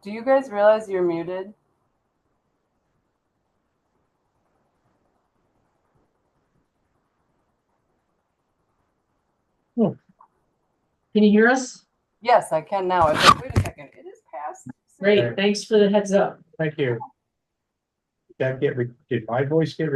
Do you guys realize you're muted? Can you hear us? Yes, I can now. It's like, wait a second, it is past. Great, thanks for the heads up. Thank you. Did my voice get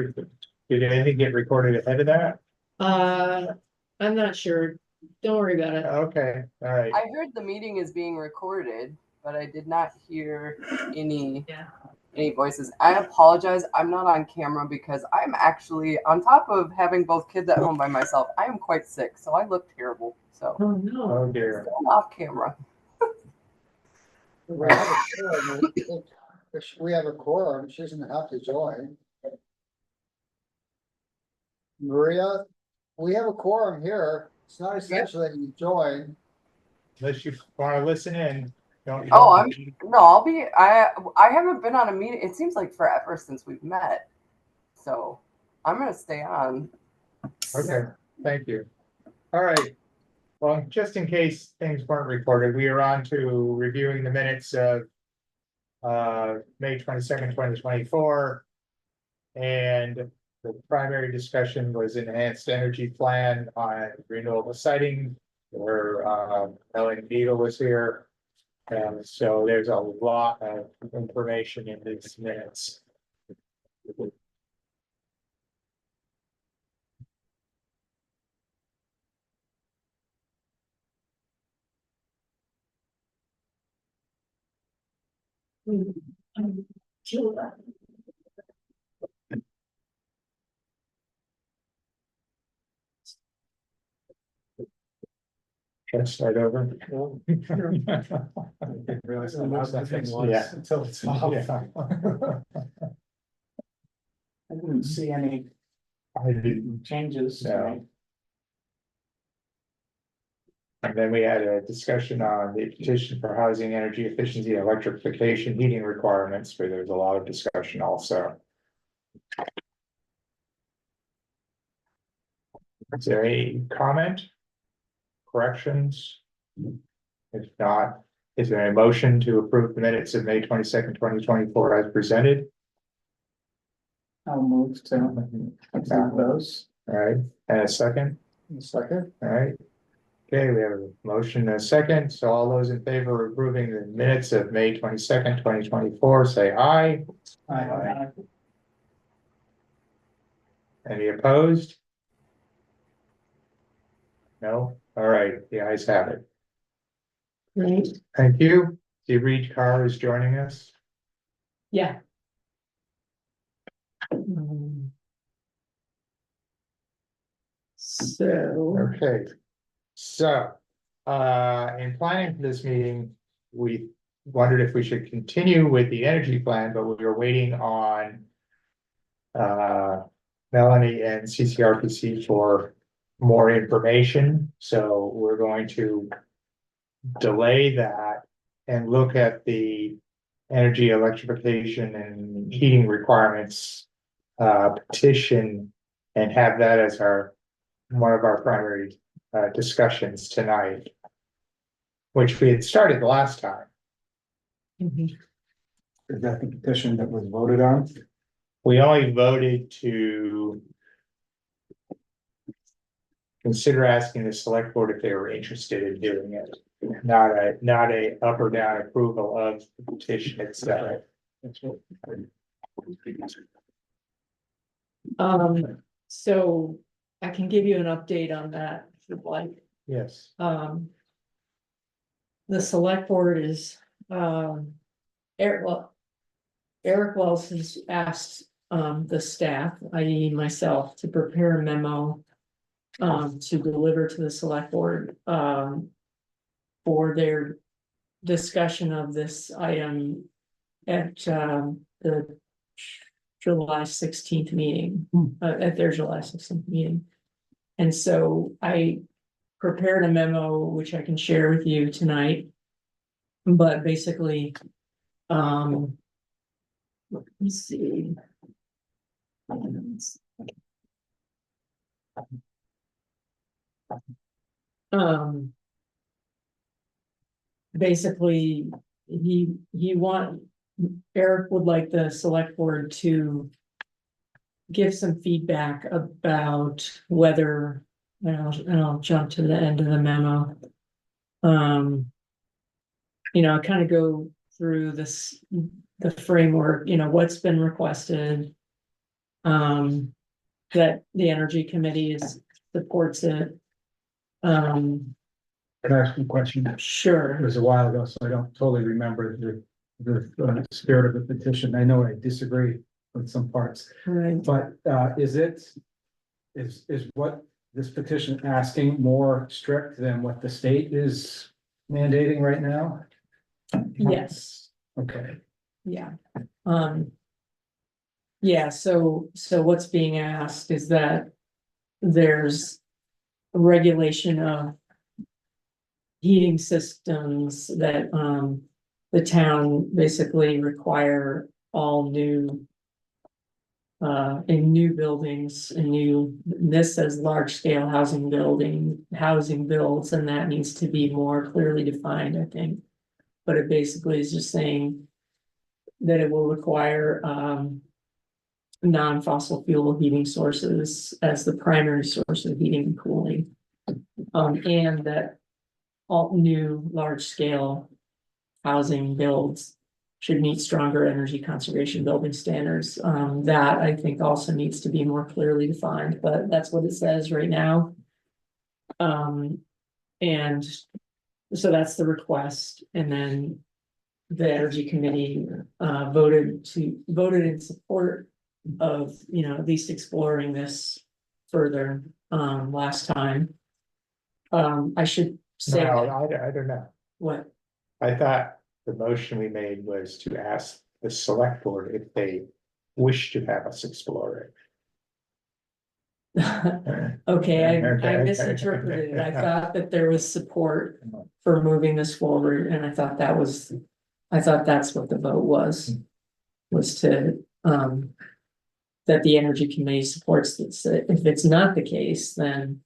did anything get recorded ahead of that? I'm not sure. Don't worry about it. Okay, all right. I heard the meeting is being recorded, but I did not hear any voices. I apologize. I'm not on camera because I'm actually, on top of having both kids at home by myself, I am quite sick, so I look terrible. So Oh, no. Oh dear. I'm off camera. We have a quorum. We have a quorum, she doesn't have to join. Maria, we have a quorum here, it's not essential that you join. Unless you want to listen in. Don't. Oh, I'll be. I haven't been on a meeting. It seems like forever since we've met. So I'm gonna stay on. Okay, thank you. All right. Well, just in case things weren't recorded, we are on to reviewing the minutes of May 22nd, 2024. And the primary discussion was enhanced energy plan on renewable siting, where Ellen Beadle was here. And so there's a lot of information in these minutes. Should I start over? I didn't realize how loud that thing was Yeah. until it's off. Yeah. I didn't see any I didn't. changes. No. And then we had a discussion on the petition for housing, energy efficiency, electrification, heating requirements, where there's a lot of discussion also. Is there any comment? Corrections? If not, is there a motion to approve the minutes of May 22nd, 2024 as presented? I'll move to approve those. All right, and a second? Second, All right. Okay, we have a motion and a second. So all those in favor of approving the minutes of May 22nd, 2024, say aye. Aye. Any opposed? No? All right, the ayes have it. Great. Thank you. Steve Reed Carr is joining us. Yeah. So, Okay. So, in planning for this meeting, we wondered if we should continue with the energy plan, but we were waiting on Melanie and CCRPC for more information. So we're going to delay that and look at the energy electrification and heating requirements petition and have that as one of our primary discussions tonight, which we had started the last time. Is that the petition that was voted on? We only voted to consider asking the select board if they were interested in doing it. Not a up or down approval of the petition itself. So I can give you an update on that if you'd like. Yes. The select board is, Eric Wells has asked, the staff, i.e. myself, to prepare a memo. To deliver to the select board, for their discussion of this item at, the July 16th meeting, at their July 16th meeting. And so I prepared a memo, which I can share with you tonight. But basically, let me see. Basically, Eric would like the select board to give some feedback about whether, and I'll jump to the end of the memo. I kind of go through the framework, what's been requested. That the Energy Committee supports it. Can I ask you a question? It Sure. was a while ago, so I don't totally remember the spirit of the petition. I know I disagree with some parts, Right. but is what this petition asking more strict than what the state is mandating right now? Yes. Okay. Yeah. Yeah, so what's being asked is that there's regulation of heating systems that the town basically require all new in new buildings and this says large scale housing builds, and that needs to be more clearly defined, I think. But it basically is just saying that it will require non-fossil fuel heating sources as the primary source of heating and cooling. And that all new large scale housing builds should meet stronger energy conservation building standards. That I think also needs to be more clearly defined, but that's what it says right now. And so that's the request, and then the Energy Committee voted in support of, at least exploring this further last time. I should say. No, I don't know. What? I thought the motion we made was to ask the select board if they wish to have us explore it. Okay, I misinterpreted it. I thought that there was support for moving this forward, and I thought that's what the vote was to, that the Energy Committee supports this. If it's not the case, then,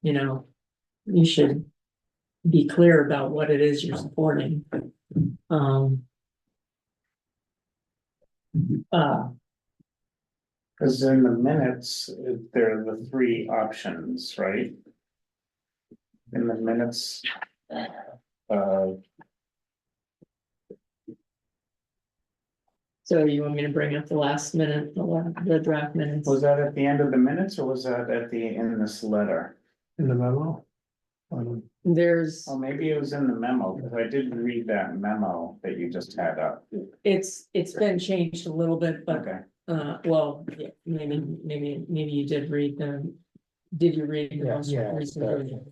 you should be clear about what it is you're supporting. Because in the minutes, there are the three options, right? In the minutes. So you want me to bring up the last minute, the draft minutes? Was that at the end of the minutes or was that in this letter? In the memo? There's, Oh, maybe it was in the memo, because I did read that memo that you just had up. it's been changed a little bit, but Okay. well, yeah, maybe you did read did you read the Yeah, most yeah, recent version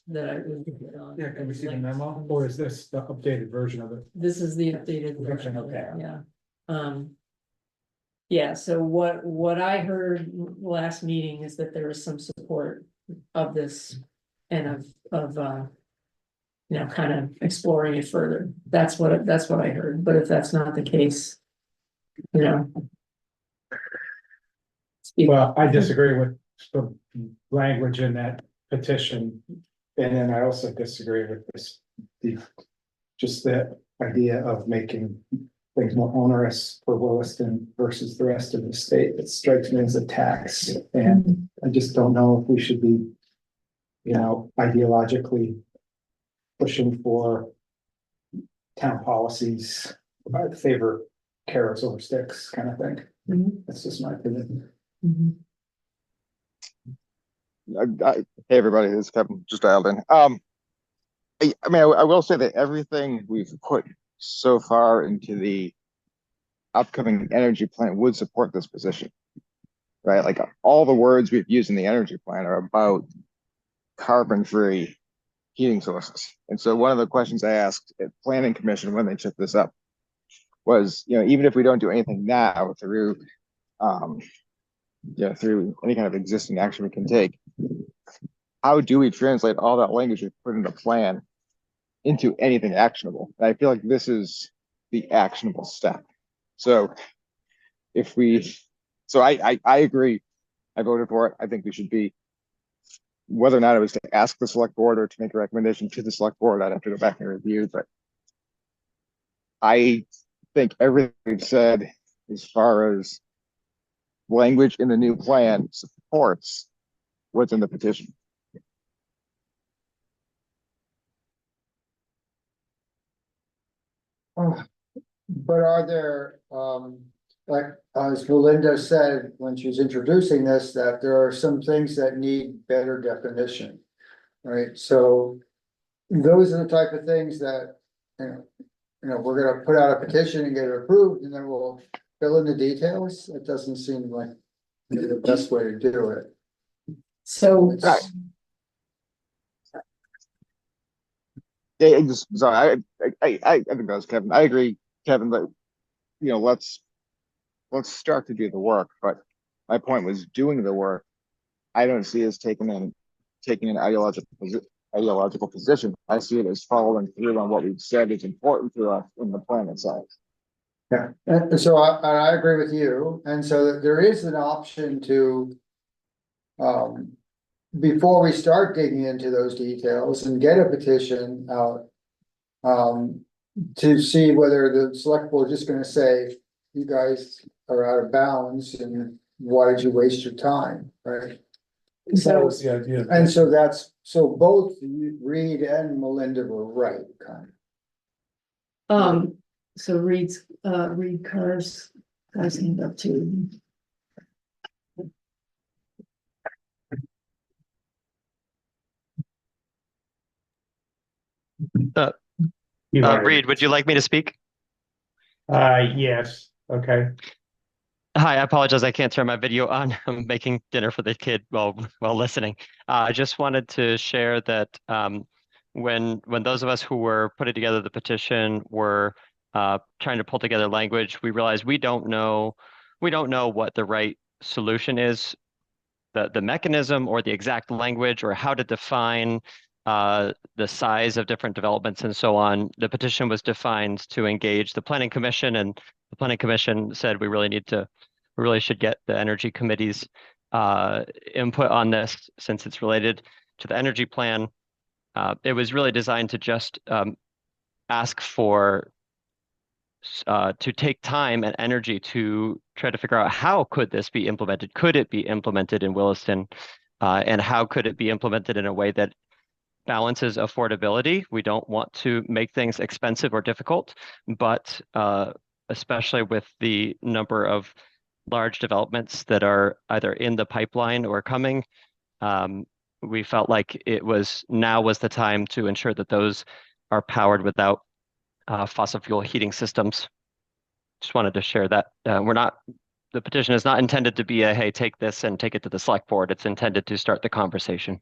that I was? Yeah, can we see the memo, or is this the updated version of it? This is the updated version, Okay. yeah. Yeah, so what I heard last meeting is that there was some support of this and of kind of exploring it further. That's what I heard, but if that's not the case, Well, I disagree with the language in that petition. And then I also disagree with just the idea of making things more onerous for Williston versus the rest of the state. It strikes me as a tax, and I just don't know if we should be, ideologically pushing for town policies that favor carrots over sticks kind of thing. That's just my opinion. Hey everybody, this is Kevin, just dialed in. I will say that everything we've put so far into the upcoming energy plan would support this position, right? Like all the words we've used in the energy plan are about carbon-free heating sources. And so one of the questions I asked at Planning Commission when they took this up was, even if we don't do anything now through any kind of existing action we can take, how do we translate all that language we put in the plan into anything actionable? And I feel like this is the actionable step. So I agree. I voted for it. I think we should be, whether or not it was to ask the select board or to make a recommendation to the select board, I'd have to go back and review, but I think everything we've said as far as language in the new plan supports what's in the petition. But are there, like, as Melinda said when she was introducing this, that there are some things that need better definition, right? So those are the type of things that, we're gonna put out a petition and get it approved, and then we'll fill in the details. It doesn't seem like the best way to do it. So, It's- Yeah, sorry, I think that was Kevin. I agree, Kevin, but let's start to do the work. But my point was doing the work. I don't see us taking an ideological position. I see it as following through on what we've said is important to us in the plan itself. Yeah, and so I agree with you, and so that there is an option to. Before we start digging into those details and get a petition out. To see whether the select board is just gonna say, you guys are out of bounds and why did you waste your time, right? That so, was the idea. And so both Reed and Melinda were right, kind of. so Reed Carr's hand up too. Reed, would you like me to speak? Yes, okay. Hi, I apologize. I can't turn my video on. I'm making dinner for the kid while listening. I just wanted to share that when those of us who were putting together the petition were trying to pull together language, we realized we don't know what the right solution is, the mechanism or the exact language or how to define the size of different developments and so on. The petition was defined to engage the Planning Commission, and the Planning Commission said we really should get the Energy Committee's input on this since it's related to the energy plan. It was really designed to just ask for to take time and energy to try to figure out how could this be implemented? Could it be implemented in Williston? And how could it be implemented in a way that balances affordability? We don't want to make things expensive or difficult, but especially with the number of large developments that are either in the pipeline or coming, we felt like now was the time to ensure that those are powered without fossil fuel heating systems. Just wanted to share that. The petition is not intended to be a, hey, take this and take it to the select board. It's intended to start the conversation.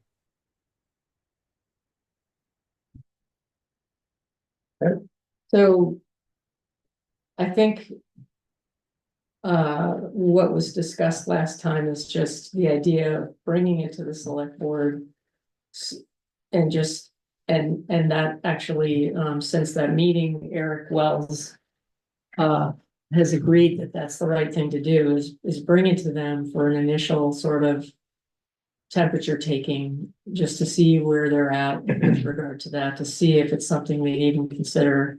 So I think what was discussed last time is just the idea of bringing it to the select board and that actually, since that meeting, Eric Wells has agreed that that's the right thing to do is bring it to them for an initial sort of temperature taking, just to see where they're at with regard to that, to see if it's something they even consider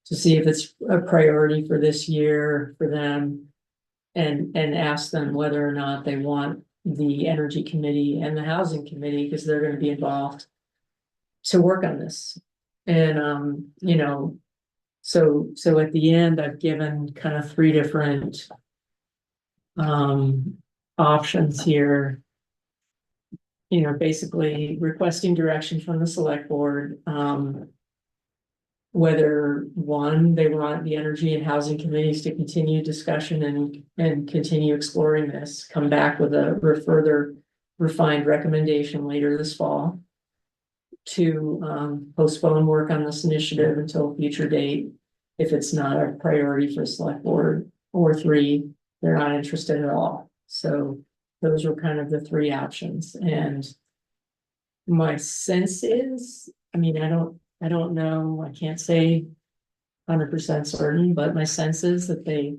to see if it's a priority for this year for them. And ask them whether or not they want the energy committee and the housing committee, because they're gonna be involved. To work on this. And you know, so at the end, I've given kind of 3 different. Options here. You know, basically requesting direction from the select board, whether one, they want the energy and housing committees to continue discussion and continue exploring this, come back with a further refined recommendation later this fall. To postpone work on this initiative until a future date, if it's not a priority for select board, or 3, they're not interested at all. So those were kind of the 3 options, and my sense is, I mean, I don't know, I can't say 100% certain, but my sense is that they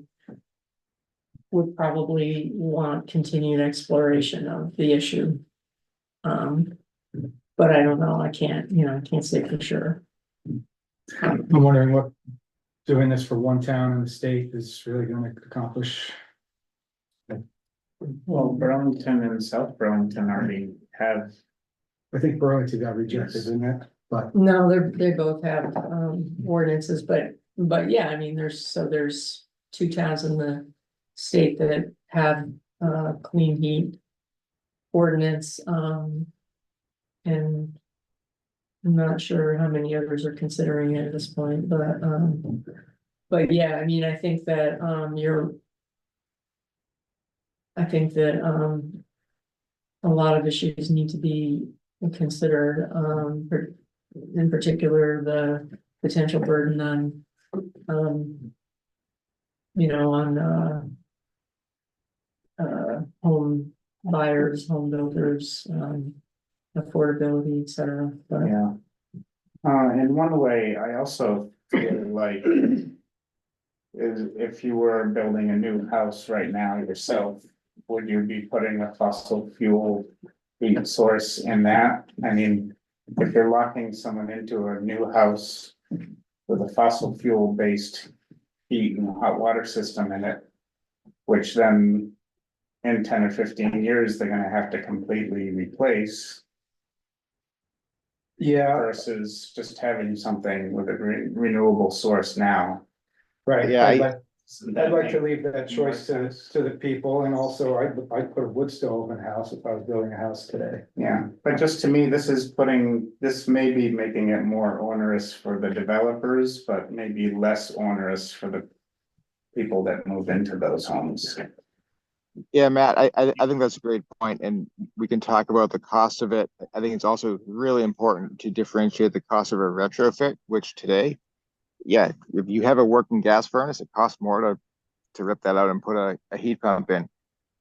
would probably want continued exploration of the issue. But I don't know, I can't say for sure. I'm wondering what doing this for one town in the state is really gonna accomplish. Well, Burlington and South Burlington already have, I think Burlington got rejected, isn't it? But No, they both have ordinances, but yeah, I mean, there's 2 towns in the state that have clean heat ordinance, and I'm not sure how many others are considering it at this point, but yeah, I mean, I think that a lot of issues need to be considered, in particular, the potential burden on home buyers, home builders, affordability, et cetera. But yeah. In one way, I also feel like is if you were building a new house right now yourself, would you be putting a fossil fuel heat source in that? I mean, if you're locking someone into a new house with a fossil fuel based heat and hot water system in it, which then in 10 or 15 years, they're gonna have to completely replace. yeah, Versus just having something with a renewable source now. right, Yeah, I'd like to leave that choice to the people, and also I'd put a wood stove in a house if I was building a house today. Yeah, but just to me, this may be making it more onerous for the developers, but maybe less onerous for the people that move into those homes. Yeah, Matt, I think that's a great point, and we can talk about the cost of it. I think it's also really important to differentiate the cost of a retrofit, which today, yeah, if you have a working gas furnace, it costs more to rip that out and put a heat pump in.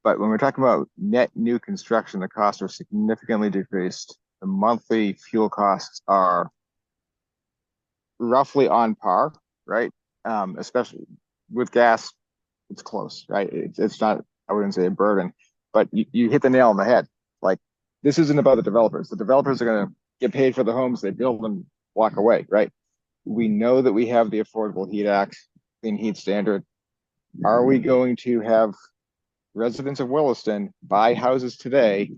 But when we're talking about net new construction, the costs are significantly decreased. The monthly fuel costs are roughly on par, right? Especially with gas, it's close, right? It's not, I wouldn't say a burden, but you hit the nail on the head. Like, this isn't about the developers. The developers are going to get paid for the homes they build and walk away, right? We know that we have the Affordable Heat Act, Clean Heat Standard. Are we going to have residents of Williston buy houses today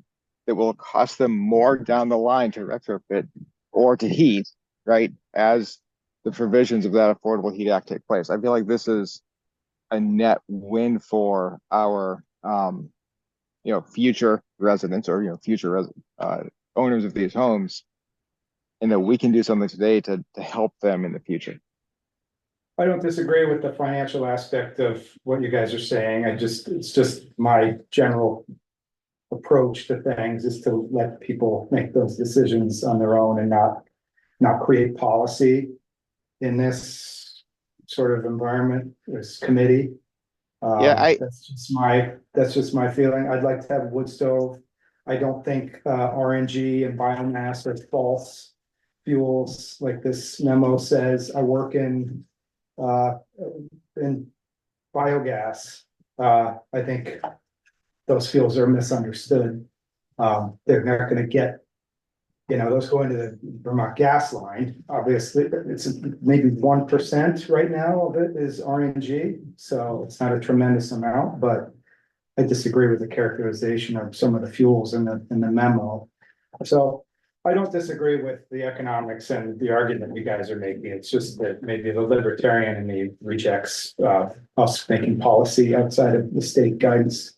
that will cost them more down the line to retrofit or to heat, right, as the provisions of that Affordable Heat Act take place? I feel like this is a net win for our future residents, or future owners of these homes, and that we can do something today to help them in the future. I don't disagree with the financial aspect of what you guys are saying. It's just my general approach to things is to let people make those decisions on their own and not create policy in this sort of environment, this committee. That's just my feeling. I'd like to have a wood stove. I don't think RNG and biomass are false fuels like this memo says. I work in biogas. I think those fuels are misunderstood. They're not going to get You know, those go into the Vermont gas line, obviously, it's maybe 1% right now of it is RNG, so it's not a tremendous amount, but. I disagree with the characterization of some of the fuels in the memo. So I don't disagree with the economics and the argument you guys are making. It's just that maybe the libertarian in me rejects us making policy outside of the state guidance.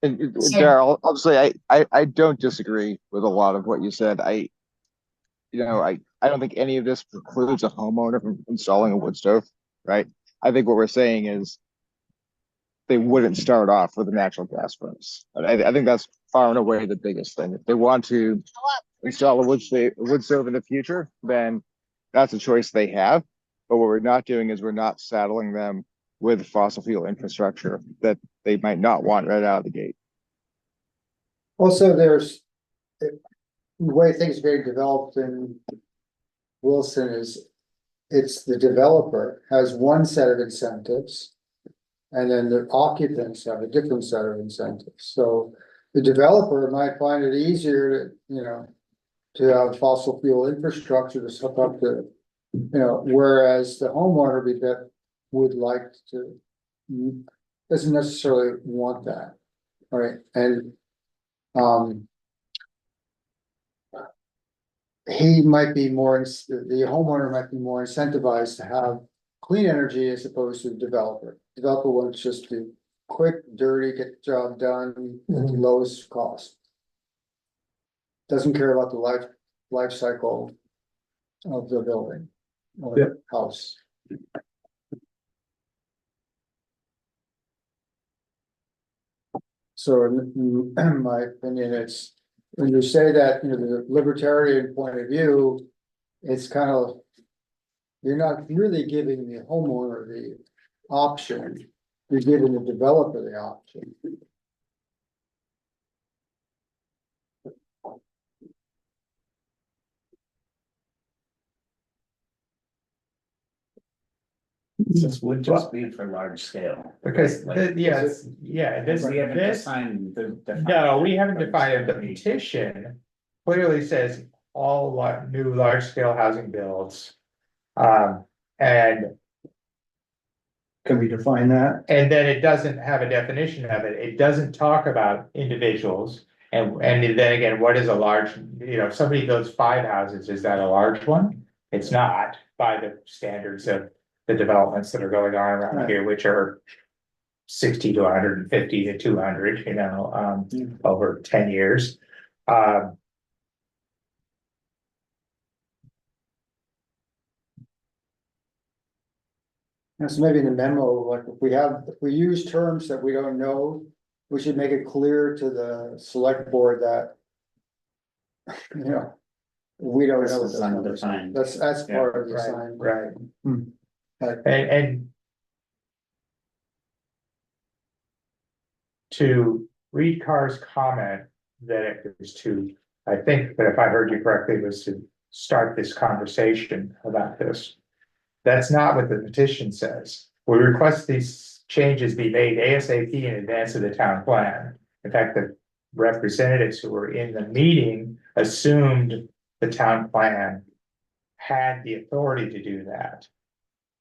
And Daryl, obviously, I don't disagree with a lot of what you said. I don't think any of this precludes a homeowner from installing a wood stove, right? I think what we're saying is they wouldn't start off with a natural gas furnace. I think that's far and away the biggest thing. If they want to install a wood stove in the future, then that's a choice they have. But what we're not doing is we're not saddling them with fossil fuel infrastructure that they might not want right out of the gate. Also, there's the way things are getting developed in Williston is it's the developer has one set of incentives. And then the occupants have a different set of incentives. So the developer might find it easier to have fossil fuel infrastructure to hook up to, whereas the homeowner would like to, doesn't necessarily want that, right? And the homeowner might be more incentivized to have clean energy as opposed to the developer. Developer wants just to quick, dirty, get the job done at the lowest cost. Doesn't care about the life cycle of the building or the house. So in my opinion, it's when you say that, the libertarian point of view, it's kind of, you're not really giving the homeowner the option, you're giving the developer the option. This would just be for large scale. Because, Like, this. We haven't defined No, we haven't defined it. The petition clearly says all new large scale housing builds. And Can we define that? then it doesn't have a definition of it. It doesn't talk about individuals. And then again, what is a large, if somebody builds 5 houses, is that a large one? It's not by the standards of the developments that are going on around here, which are 60 to 150 to 200, over 10 years. So maybe in the memo, like if we use terms that we don't know, we should make it clear to the select board that. We don't This know. is undefined. That's part of the sign. Right. But And to read Carr's comment that it was to, I think that if I heard you correctly, it was to start this conversation about this. That's not what the petition says. We request these changes be made ASAP in advance of the town plan. In fact, the representatives who were in the meeting assumed the town plan had the authority to do that.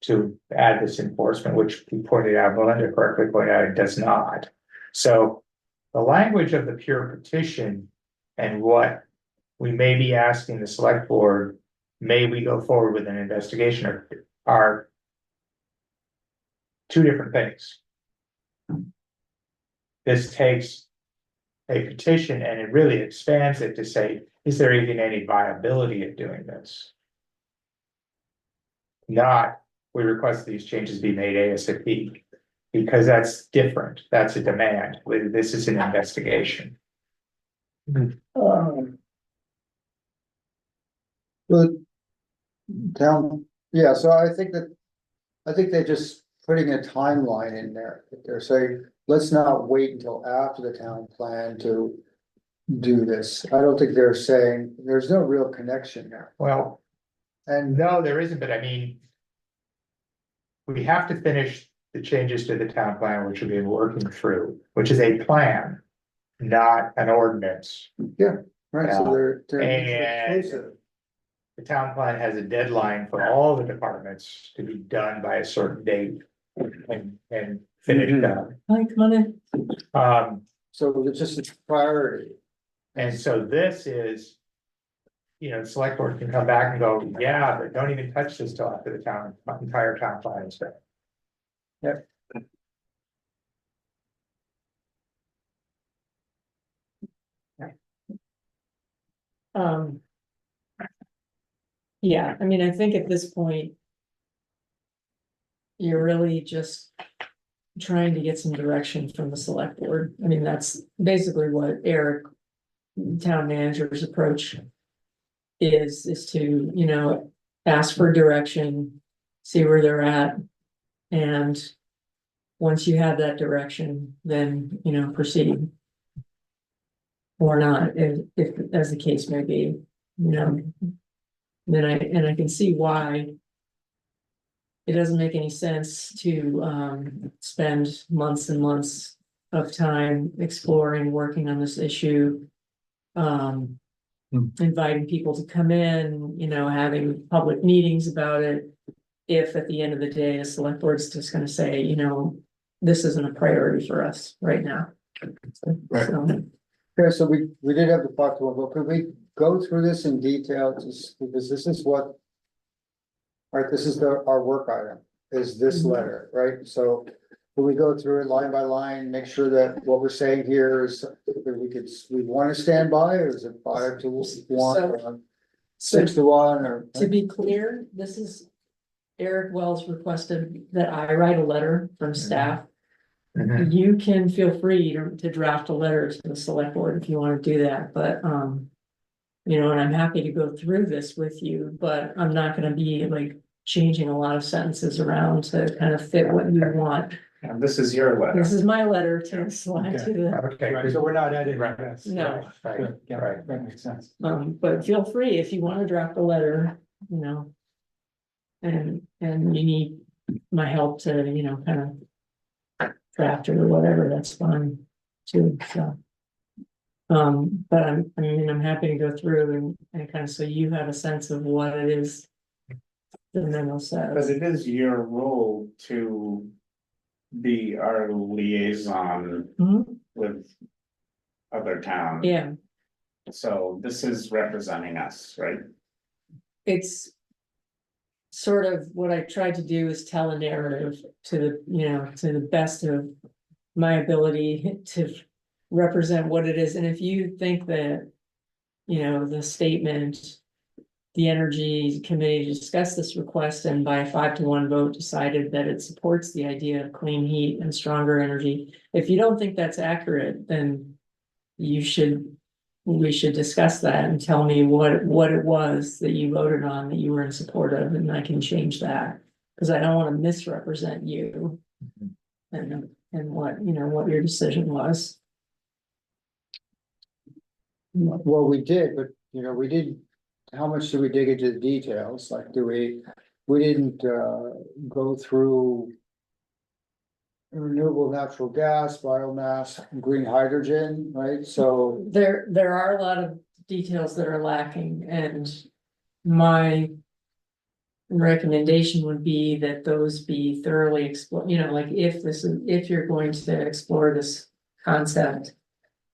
To add this enforcement, which he pointed out, Melinda correctly pointed out, it does not. So the language of the pure petition and what we may be asking the select board, may we go forward with an investigation are 2 different things. This takes a petition and it really expands it to say, is there even any viability of doing this? Not, we request these changes be made ASAP, because that's different. That's a demand. This is an investigation. But so I think they're just putting a timeline in there. They're saying, let's not wait until after the town plan to do this. I don't think they're saying, there's no real connection there. Well, and no, there isn't, but I mean, we have to finish the changes to the town plan, which we've been working through, which is a plan, not an ordinance. Yeah. Right, so they're And exclusive. the town plan has a deadline for all the departments to be done by a certain date and finished up. Hi, come on in. So it's just a priority. And so this is, the select board can come back and go, yeah, but don't even touch this till after the entire town plan is done. Yep. Um. Yeah, I mean, I think at this point. You're really just. Trying to get some direction from the select board. I mean, that's basically what Eric, town manager's approach. Is to, ask for direction, see where they're at. And once you have that direction, then, proceed. Or not, if as the case may be, Then I can see why. It doesn't make any sense to spend months and months of time exploring, working on this issue. Inviting people to come in, having public meetings about it. If at the end of the day, the select board's just gonna say, this isn't a priority for us right now. Right. So, Okay, so we did have the part one, but could we go through this in detail, just because this is what. All right, this is our work item, is this Mhm. letter, right? So when we go through it line by line, make sure that what we're saying here is that we want to stand by, or is it 5-1 or 6-1 or? To be clear, this is Eric Wells requested that I write a letter from staff. Mhm. You can feel free to draft a letter to the select board if you want to do that, but, and I'm happy to go through this with you, but I'm not gonna be like changing a lot of sentences around to kind of fit what you want. And this is your letter. This is my letter to slide to the, Okay, Right, so we're not editing Right. this. No. right, Yeah, right. that makes sense. but feel free if you want to draft a letter, And you need my help to, kind of draft it or whatever, that's fine too, so. But I'm happy to go through and kind of, so you have a sense of what it is. The memo But says, it is your role to be our liaison Mhm. with other towns. Yeah, So this is representing us, right? it's. Sort of what I tried to do is tell a narrative to to the best of my ability to represent what it is, and if you think that. The statement. The Energy Committee discussed this request and by a 5-1 vote decided that it supports the idea of clean heat and stronger energy. If you don't think that's accurate, then we should discuss that and tell me what it was that you voted on that you were in support of, and I can change that. Cause I don't want to misrepresent you. And what, what your decision was. Well, we did, but we did, how much do we dig into the details? Like, we didn't go through. Renewable natural gas, biomass, green hydrogen, right? So, There are a lot of details that are lacking, and my. Recommendation would be that those be thoroughly explored, like if you're going to explore this concept.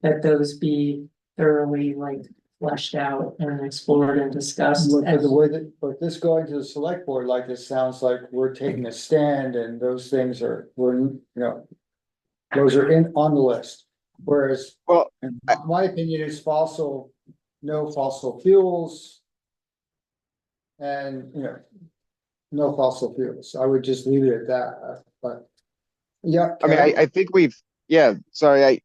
That those be thoroughly like fleshed out and explored and discussed. but the way that, but this going to the select board like this sounds like we're taking a stand and those things those are on the list. Whereas, Well, in my opinion, is no fossil fuels. And, no fossil fuels. I would just leave it at that, but. Yeah. I mean, I think sorry, I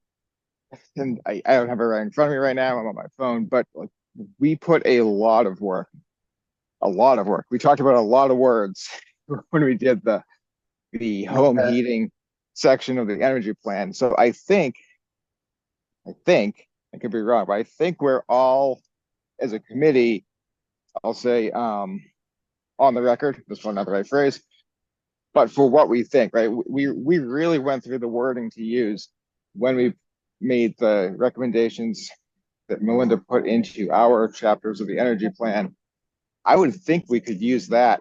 don't have it right in front of me right now. I'm on my phone, but like we put a lot of work. We talked about a lot of words when we did the home heating section of the energy plan. So I think I could be wrong, but I think we're all as a committee, I'll say on the record, this one not the right phrase, but for what we think, right? We really went through the wording to use when we made the recommendations that Melinda put into our chapters of the energy plan, I would think we could use that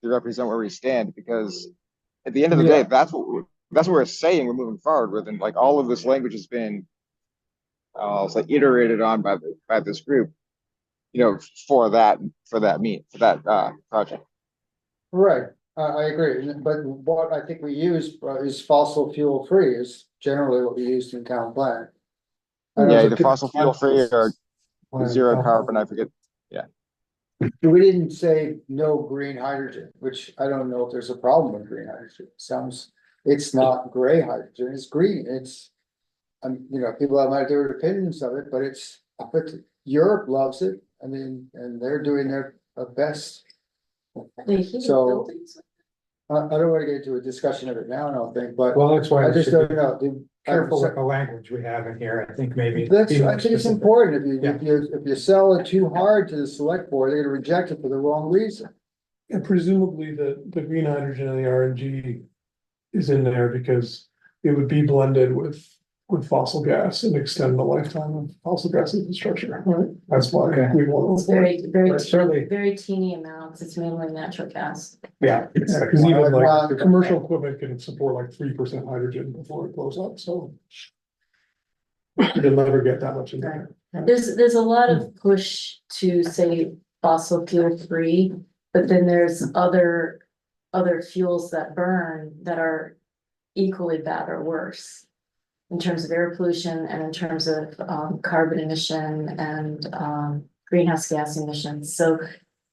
to represent where we stand, because at the end of the day, that's what we're saying we're moving forward with, and like all of this language has been, I'll say, iterated on by this group, you know, for that project. Right, I agree, but what I think we use is fossil fuel free is generally what we used in town plan. Yeah, either fossil fuel free or zero carbon, I forget. We didn't say no green hydrogen, which I don't know if there's a problem with green hydrogen. It's not gray hydrogen, it's green, it's. You know, people have my different opinions of it, but Europe loves it, I mean, and they're doing their best. So. I don't wanna get into a discussion of it now, I don't think, but Well, that's why I we just should don't be know. careful with the language we have in here. I think maybe. I be more think it's specific. important, Yeah. if you sell it too hard to the select board, they're gonna reject it for the wrong reason. And presumably the green hydrogen and the RNG is in there because it would be blended with fossil gas and extend the lifetime of fossil gas infrastructure, right? That's why Okay. we want It's to. very, But certainly- very teeny amounts, it's mainly natural gas. Yeah. Yeah, because even like Well, commercial equipment can support like 3% hydrogen before it blows up, so. You'll never get that much in there. There's a lot of push to say fossil fuel free, but then there's other fuels that burn that are equally bad or worse. In terms of air pollution and in terms of carbon emission and greenhouse gas emissions. So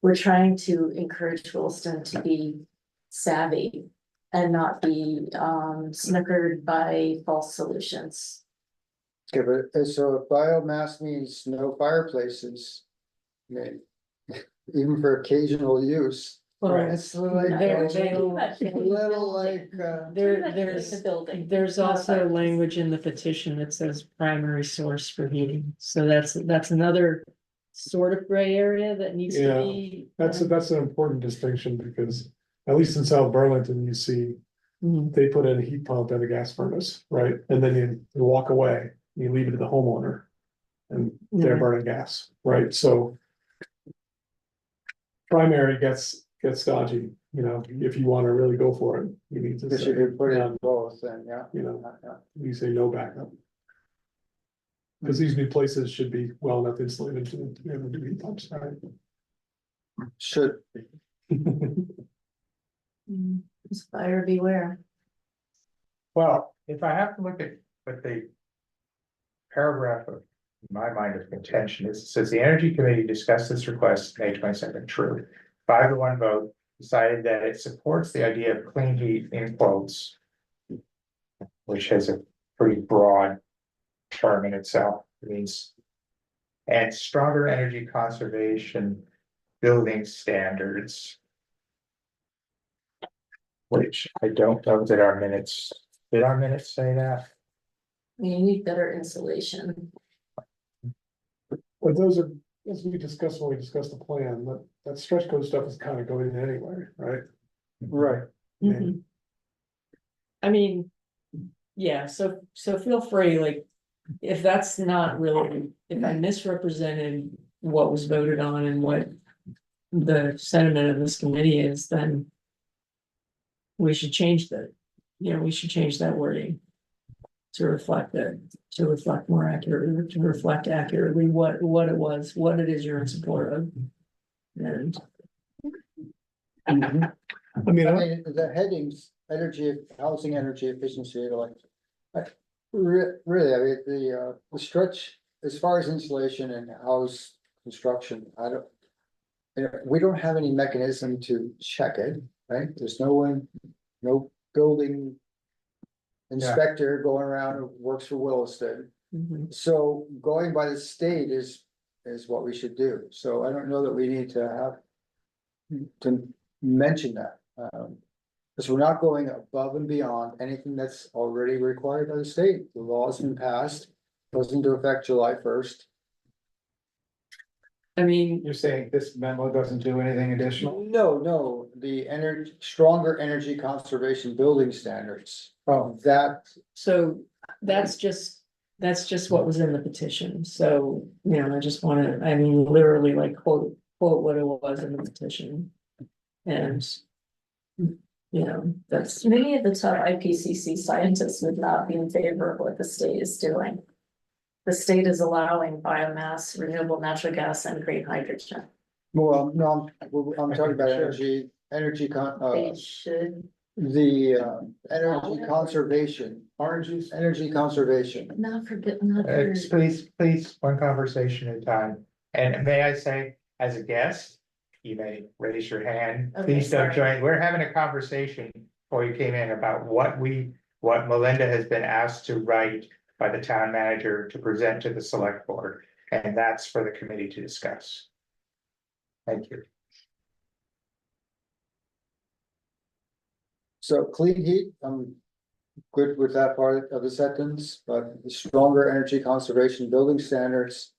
we're trying to encourage Williston to be savvy and not be snookered by false solutions. Okay, but so if biomass means no fireplaces, I mean, even for occasional use. Well, It's like, They're- little like, There's also language in the petition that says primary source for heating, so that's another sort of gray area that needs to Yeah, be. That's an important distinction because at least in South Burlington, you see Mhm. they put in a heat pump and a gas furnace, right? And then you walk away, you leave it to the homeowner. And they're Yeah. burning gas, right? So. Primary gets dodgy, you know, if you wanna really go for it, you need to if say, you could put it in both, then yeah. you know, Yeah. you say no backup. Cause these new places should be well enough insulated to be able to do heat pumps, right? Should, Just buyer beware. Well, if I have to look at what the paragraph of in my mind of contention is, it says the Energy Committee discussed this request May 22nd, true. 5-1 vote decided that it supports the idea of clean heat in quotes, which has a pretty broad term in itself. It means and stronger energy conservation building standards. Which I don't know that did our minutes say that? You need better insulation. But those are, as we discussed when we discussed the plan, that stretch code stuff is kind of going in anyway, right? right, Mhm. I mean, yeah, so feel free, like, if that's not really, if I misrepresented what was voted on and what the sentiment of this committee is, then we should change we should change that wording to reflect that, to reflect more accurately, to reflect accurately what it is you're in support of. And I mean, I mean, the headings, housing energy efficiency, like. Really, I mean, the stretch, as far as insulation and house construction, we don't have any mechanism to check it, right? There's no building. Inspector going around who works for Williston, mhm. so going by the state is what we should do, so I don't know that we need to mention that. Because we're not going above and beyond anything that's already required by the state, the law's been passed, goes into effect July 1st. I mean, You're saying this memo doesn't do anything additional? No, the stronger energy conservation building standards. Oh, That, so that's just that's just what was in the petition, so, you know, I just wanna, I mean, literally like quote what it was in the petition. And, you know, that's, Many of the top IPCC scientists would not be in favor of what the state is doing. The state is allowing biomass, renewable natural gas, and green hydrogen. Well, no, I'm talking about Sure. energy, They should energy conservation, Oranges. energy conservation. not forget, not. for- Please, one conversation at a time. And may I say, as a guest, you may raise your hand. Okay, Please don't sorry. join. We're having a conversation before you came in about what Melinda has been asked to write by the town manager to present to the select board. And that's for the committee to discuss. Thank you. So clean heat, I'm good with that part of the sentence, but the stronger energy conservation building standards.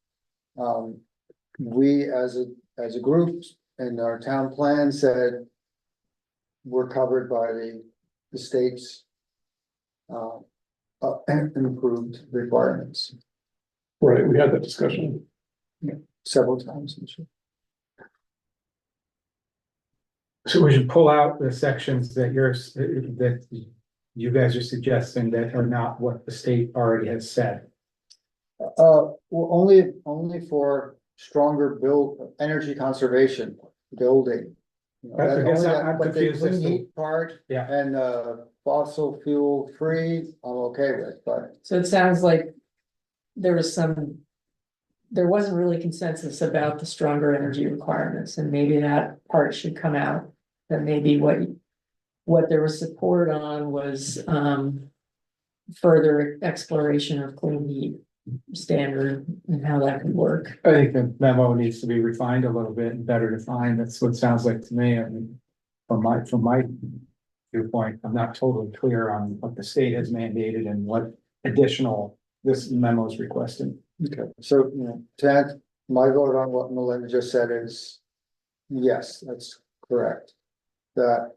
We as a group in our town plan said. We're covered by the state's. Improved requirements Right, we had that discussion. several times. I'm sure. So we should pull out the sections that that you guys are suggesting that are not what the state already has said. Well, only for stronger energy conservation building. You know, I that- guess only I'm that- but the confused as clean to- heat part. Yeah. And fossil fuel free, I'm okay with, but so it sounds like there wasn't really consensus about the stronger energy requirements, and maybe that part should come out. That maybe what there was support on was, further exploration of clean heat standard and how that could work. I think the memo needs to be refined a little bit and better defined. That's what it sounds like to me. I mean, from my viewpoint, I'm not totally clear on what the state has mandated and what additional this memo is requesting. okay, so, you know, Ted, my vote on what Melinda just said is. Yes, that's correct. That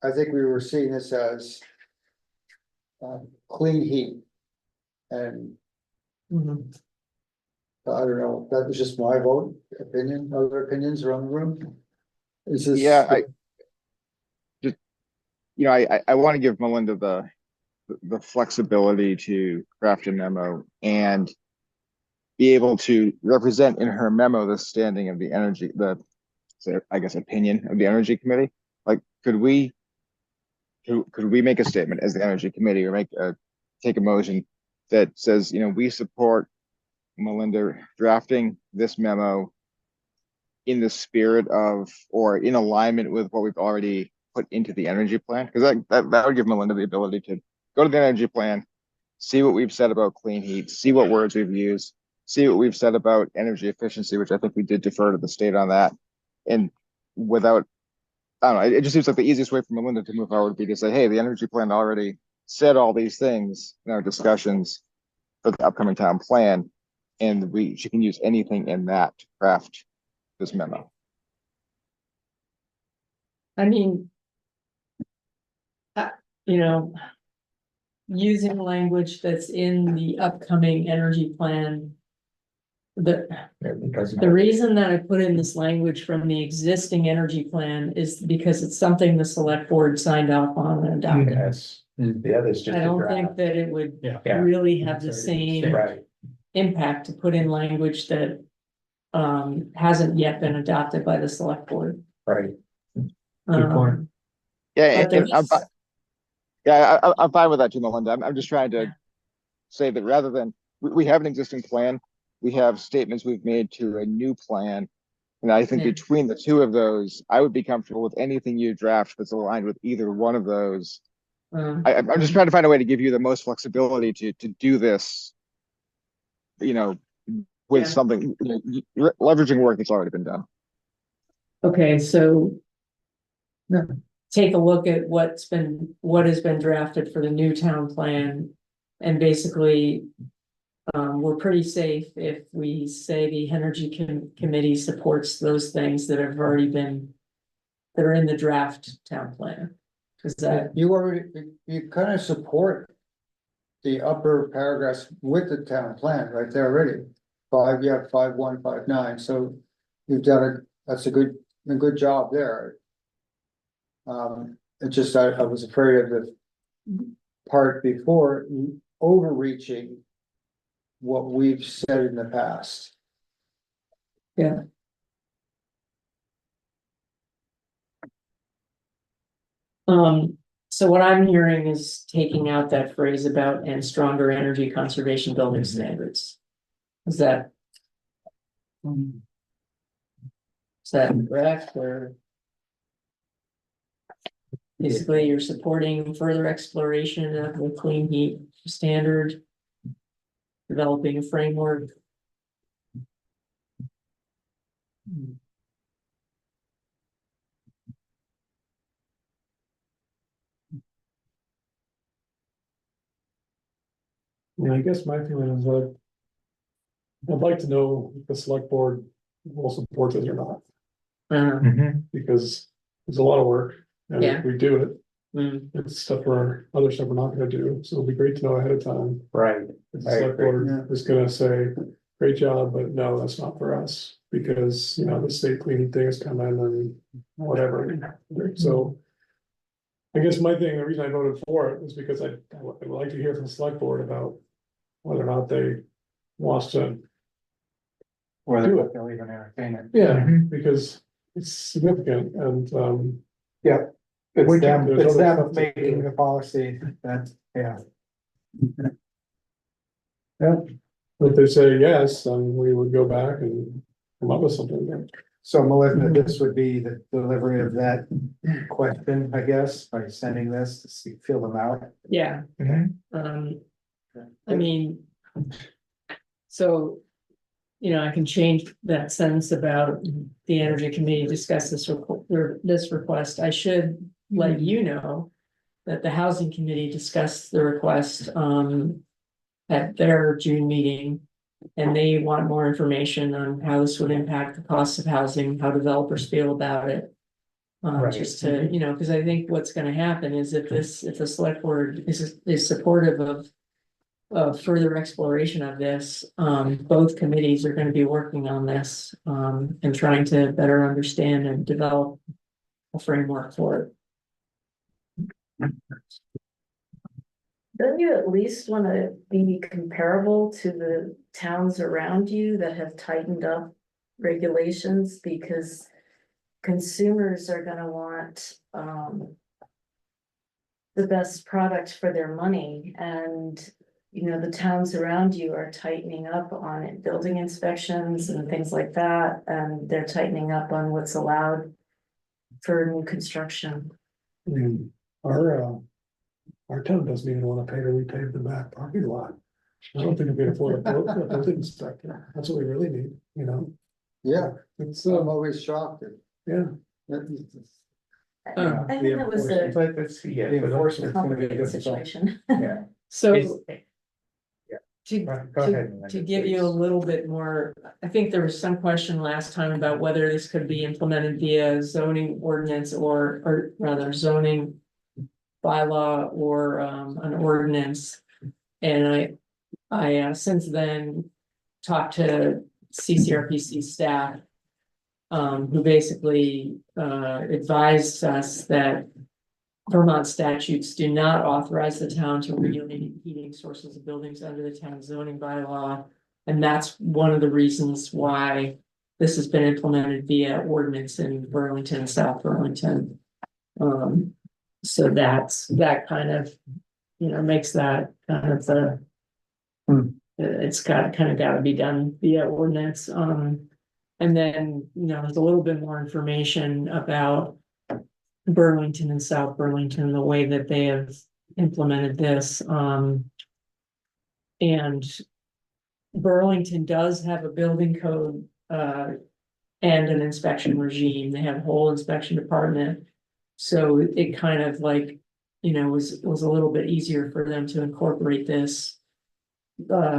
I think we were seeing this as. Clean heat. And I don't know, that was just my vote, opinion, other opinions around the room. Is this? Yeah, I want to give Melinda the flexibility to craft a memo and be able to represent in her memo the standing of the energy, I guess, opinion of the energy committee. Like, could we make a statement as the energy committee or take a motion that says, we support Melinda drafting this memo in the spirit of, or in alignment with what we've already put into the energy plan? Because that would give Melinda the ability to go to the energy plan, see what we've said about clean heat, see what words we've used, see what we've said about energy efficiency, which I think we did defer to the state on that. And without, I don't know, it just seems like the easiest way for Melinda to move forward would be to say, hey, the energy plan already said all these things in our discussions for the upcoming town plan, and she can use anything in that to craft this memo. I mean. You know. Using language that's in the upcoming energy plan. The reason that I put in this language from the existing energy plan is because it's something the select board signed off on and adopted. Yes, the others just. I a don't draft. think that it would Yeah. really have the same Right, impact to put in language that. Hasn't yet been adopted by the select board. right. Good point. Yeah, But there is- I'm fine with that too, Melinda. I'm just trying to say that rather than, we have an existing plan, we have statements we've made to a new plan. And I think Yeah. between the two of those, I would be comfortable with anything you draft that's aligned with either one of those. I'm just trying to find a way to give you the most flexibility to do this, with Yeah. something, leveraging work that's already been done. Okay, so. Take a look at what has been drafted for the new town plan. And basically, we're pretty safe if we say the energy committee supports those things that have already been. That are in the draft town plan. Is that, You kind of support. the upper paragraphs with the town plan right there already. 5, 5.1, 5.9, so you've done it, that's a good job there. It just, I was afraid of the part before overreaching what we've said in the past. Yeah. So what I'm hearing is taking out that phrase about and stronger energy conservation building standards. Is that correct, or? Basically, you're supporting further exploration of the clean heat standard. Developing a framework. Yeah, I guess my feeling is that I'd like to know if the select board will support this or not, because it's a lot of work. And Yeah. if we do it, Mm, it's other stuff we're not gonna do, so it'll be great to know ahead of time. Right. If the select board is gonna say, great job, but no, that's not for us, because, the state cleaning thing is coming and whatever. So I guess the reason I voted for it was because I would like to hear from the select board about whether or not they want to. Whether Do it. they'll even entertain it. Yeah, because it's significant and, Yeah. We It's can- them, there's it's other them stuff to making do. the policy, that, yeah. if they say yes, then we would go back and come up with something. So Melissa, this would be the delivery of that question, I guess, by sending this to see, fill them out. yeah, I mean. So. I can change that sentence about the energy committee discuss this request. I should let you know. That the housing committee discussed the request, at their June meeting. And they want more information on how this would impact the cost of housing, how developers feel about it. Right. Just to, because I think what's gonna happen is if the select board is supportive of further exploration of this, both committees are gonna be working on this, and trying to better understand and develop a framework for it. Don't you at least want to be comparable to the towns around you that have tightened up regulations, because consumers are gonna want, the best product for their money, and, the towns around you are tightening up on it, building inspections and things like that, and they're tightening up on what's allowed for new construction. I mean, our town doesn't even wanna pay to repave the back parking lot. I don't think we can afford a building inspector, that's what we really need, Yeah, it's, I'm always shocked. yeah. I think that was a But it's, yeah, the enforcement's gonna be complicated difficult. situation. Yeah. So. Yeah. To, Go ahead, Melinda, to give you a please. little bit more, I think there was some question last time about whether this could be implemented via zoning ordinance or rather zoning bylaw or an ordinance. And I since then talked to CCRPC staff, who basically advised us that Vermont statutes do not authorize the town to regulate heating sources of buildings under the town zoning bylaw. And that's one of the reasons why this has been implemented via ordinance in Burlington, South Burlington. So that kind of, makes that kind of the. It's kind of gotta be done via ordinance. And then, there's a little bit more information about Burlington and South Burlington, the way that they have implemented this. And Burlington does have a building code and an inspection regime. They have a whole inspection department. So it kind of like, was a little bit easier for them to incorporate this.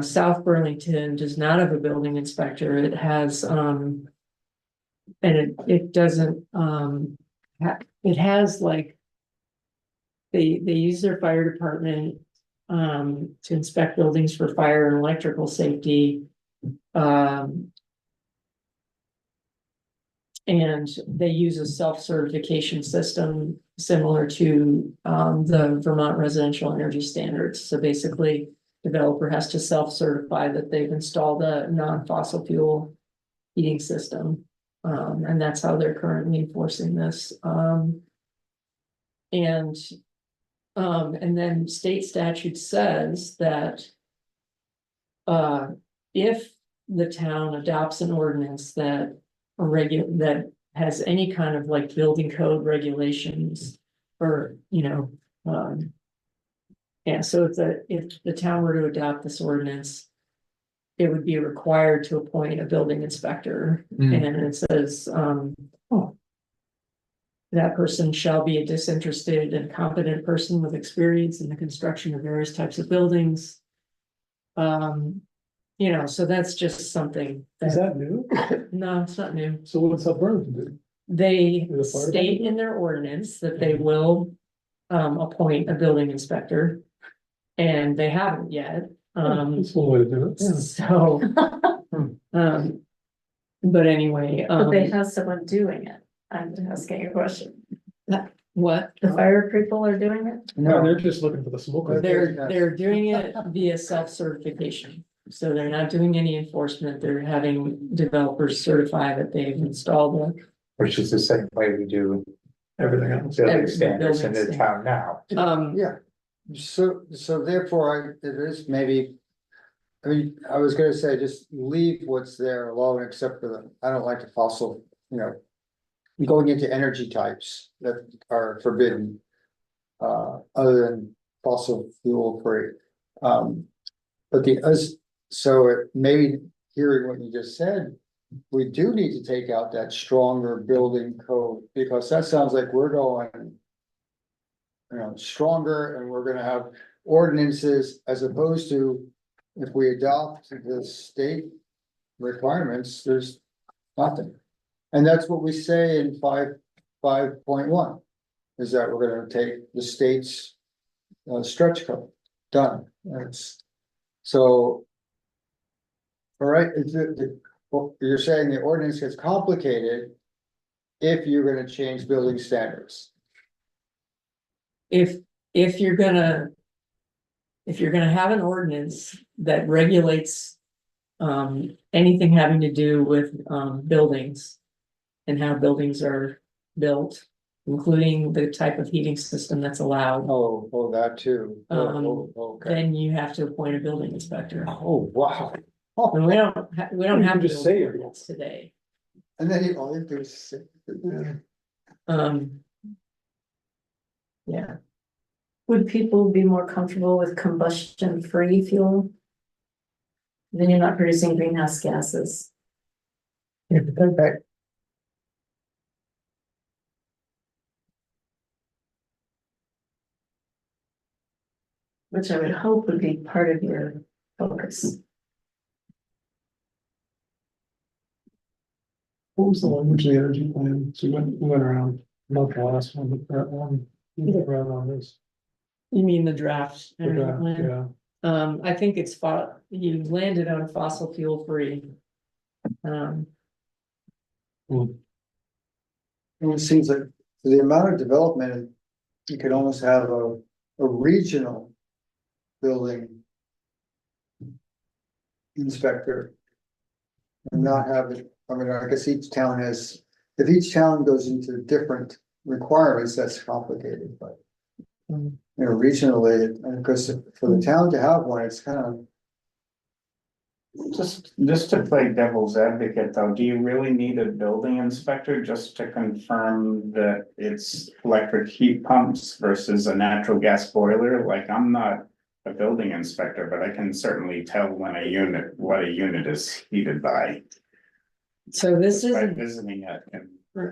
South Burlington does not have a building inspector. It has and it doesn't it has like they use their fire department to inspect buildings for fire and electrical safety. And they use a self-certification system similar to the Vermont Residential Energy Standards. So basically, developer has to self-certify that they've installed a non-fossil fuel heating system. And that's how they're currently enforcing this. And then state statute says that if the town adopts an ordinance that that has any kind of like building code regulations or, yeah, so if the town were to adopt this ordinance, it would be required to appoint a building inspector. And it says, that person shall be a disinterested and competent person with experience in the construction of various types of buildings. So that's just something. Is that new? No, it's not new. So what's South Burlington do? They The fire state in their ordinance that they will appoint a building inspector. And they haven't yet. That's one way to do it. Yeah. So, but anyway, But they have someone doing it. I'm asking a question. what? The fire people are doing it? No, they're just looking for the smoke. They're doing it via self-certification. So they're not doing any enforcement. They're having developers certify that they've installed it. Which is the same way we do Everything else. building standards in building the town now. Yeah, so therefore, it is maybe. I mean, I was gonna say, just leave what's there alone, except for I don't like the fossil, going into energy types that are forbidden. Other than fossil fuel free. But so it maybe hearing what you just said, we do need to take out that stronger building code, because that sounds like we're going. Stronger, and we're gonna have ordinances as opposed to if we adopt the state requirements, there's nothing. And that's what we say in 5.1, is that we're gonna take the state's stretch code, done. That's so. All right, you're saying the ordinance gets complicated if you're gonna change building standards. If you're gonna have an ordinance that regulates anything having to do with buildings and how buildings are built, including the type of heating system that's allowed, Oh, that too. Okay. then you have to appoint a building inspector. Oh, wow. And we don't You have can to just say it. ordinance today. And then all you do is say. Yeah, Would people be more comfortable with combustion-free fuel? Then you're not producing greenhouse gases. Which I would hope would be part of your focus. What was the language of the energy plan? So we went around, not the last one, but that one, we went around on this. you mean the draft? The energy draft, plan? yeah. I think you landed on fossil fuel free. It seems like the amount of development, you could almost have a regional building inspector. And not have it, I mean, I guess each town has, if each town goes into different requirements, that's complicated, but. Regionally, and because for the town to have one, it's kind of. Just to play devil's advocate though, do you really need a building inspector just to confirm that it's electric heat pumps versus a natural gas boiler? Like, I'm not a building inspector, but I can certainly tell what a unit is heated by. So this is, By visiting it and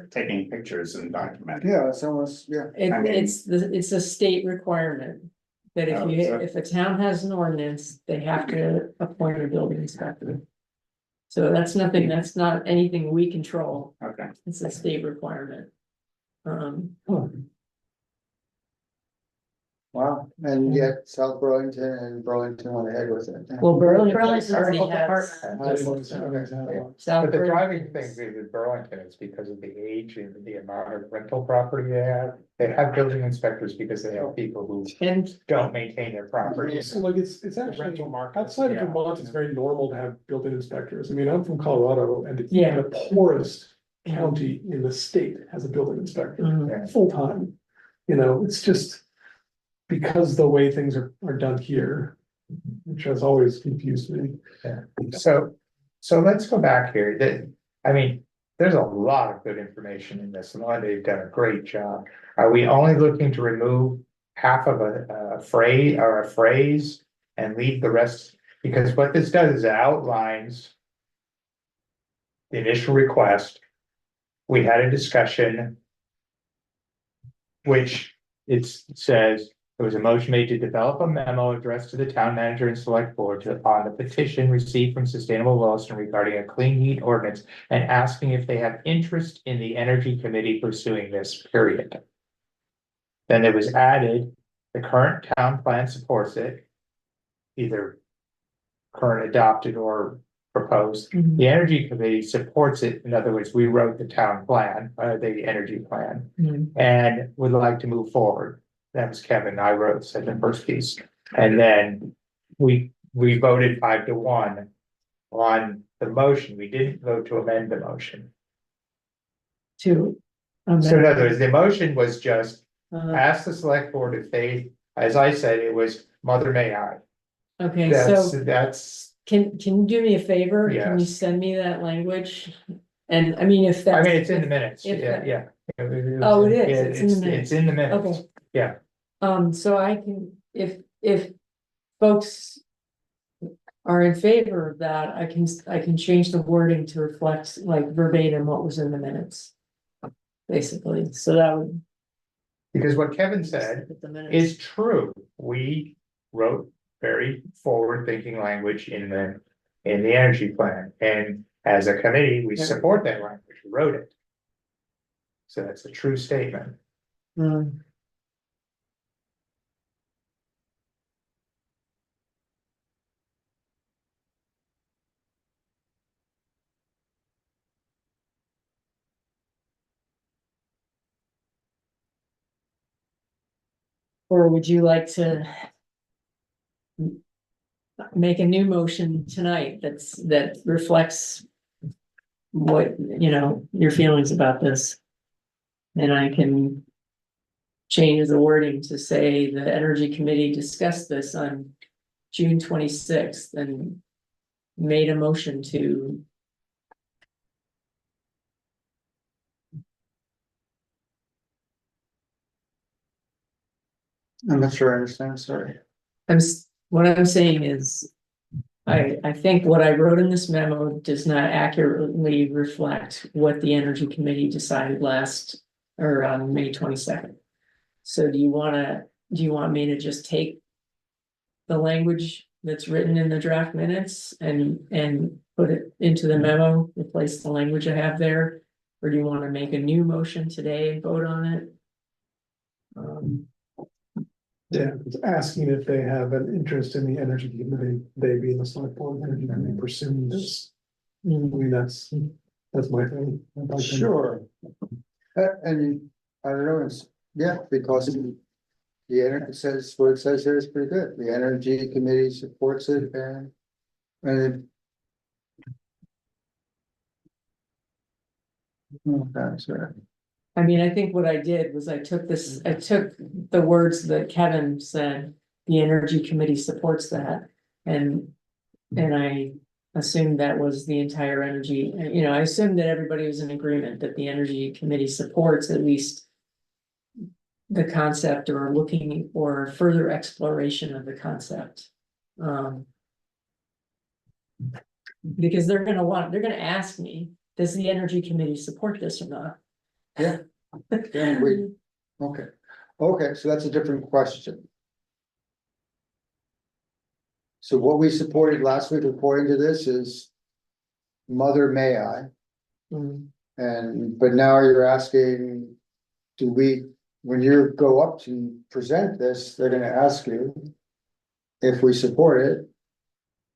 taking pictures and documenting. Yeah, it's almost, yeah. it's a state requirement. That Oh, is it? if a town has an ordinance, they have to appoint a building inspector. So that's not anything we control. Okay. It's a state requirement. Wow, and yet South Burlington and Burlington went ahead with it. Well, Burlington Burlington's already health has. department. South But the driving Burlington's- thing with Burlington is because of the age and the amount of rental property they have. They have building inspectors because they have people who And don't maintain their properties. So like it's actually, Rental market, outside of yeah. Vermont, it's very normal to have built-in inspectors. I mean, I'm from Colorado and Yeah. even the poorest county in the state has a building inspector, Mhm. full-time. You know, it's just because the way things are done here, which has always confused me. So let's go back here, I mean, there's a lot of good information in this, and they've done a great job. Are we only looking to remove half of a phrase and leave the rest? Because what this does is it outlines the initial request. We had a discussion, which it says, there was a motion made to develop a memo addressed to the town manager and select board on the petition received from Sustainable Williston regarding a clean heat ordinance and asking if they have interest in the energy committee pursuing this, period. Then it was added, the current town plan supports it, either current adopted or proposed. Mhm. The energy committee supports it. In other words, we wrote the town plan, the energy plan, Mhm. and would like to move forward. That was Kevin, I wrote, said the first piece, and then we voted 5-1 on the motion, we didn't vote to amend the motion. To. So in other words, the motion was just Uh, ask the select board if they, as I said, it was Mother May I. Okay, That's, so can you do me a favor? Can you Yes. send me that language? And I mean, if I that's. mean, it's in the minutes, if yeah, that- yeah. Oh, it is, Yeah, it's in the minutes. It's in the minutes, Okay. yeah. So I can, if folks are in favor of that, I can change the wording to reflect like verbatim what was in the minutes. Basically, so that would. Because what Kevin said Put the minutes. is true. We wrote very forward-thinking language in the energy plan, and as a committee, we Yeah. support that language, we wrote it. So that's a true statement. Um, Or would you like to? Make a new motion tonight that reflects. What, your feelings about this. And I can. Change the wording to say the Energy Committee discussed this on June 26th and. Made a motion to. I'm not sure I understand, sorry. What I'm saying is. I think what I wrote in this memo does not accurately reflect what the Energy Committee decided last, or on May 22nd. So do you want me to just take the language that's written in the draft minutes and put it into the memo, replace the language I have there? Or do you want to make a new motion today and vote on it? Yeah, it's asking if they have an interest in the energy committee, they being the select board, energy committee pursuing this. I mean, that's my thing. I'd like to- Sure. And I don't know, it's, yeah, because the energy says, what it says here is pretty good. The energy committee supports it and okay, sorry. I mean, I think what I did was I took the words that Kevin said, the Energy Committee supports that. And I assumed that was the entire energy, I assumed that everybody was in agreement that the Energy Committee supports at least. The concept or looking or further exploration of the concept. Because they're gonna ask me, does the Energy Committee support this or not? Yeah, okay, so that's a different question. So what we supported last week according to this is Mother May I, Mm, but now you're asking, do we when you go up to present this, they're gonna ask you if we support it.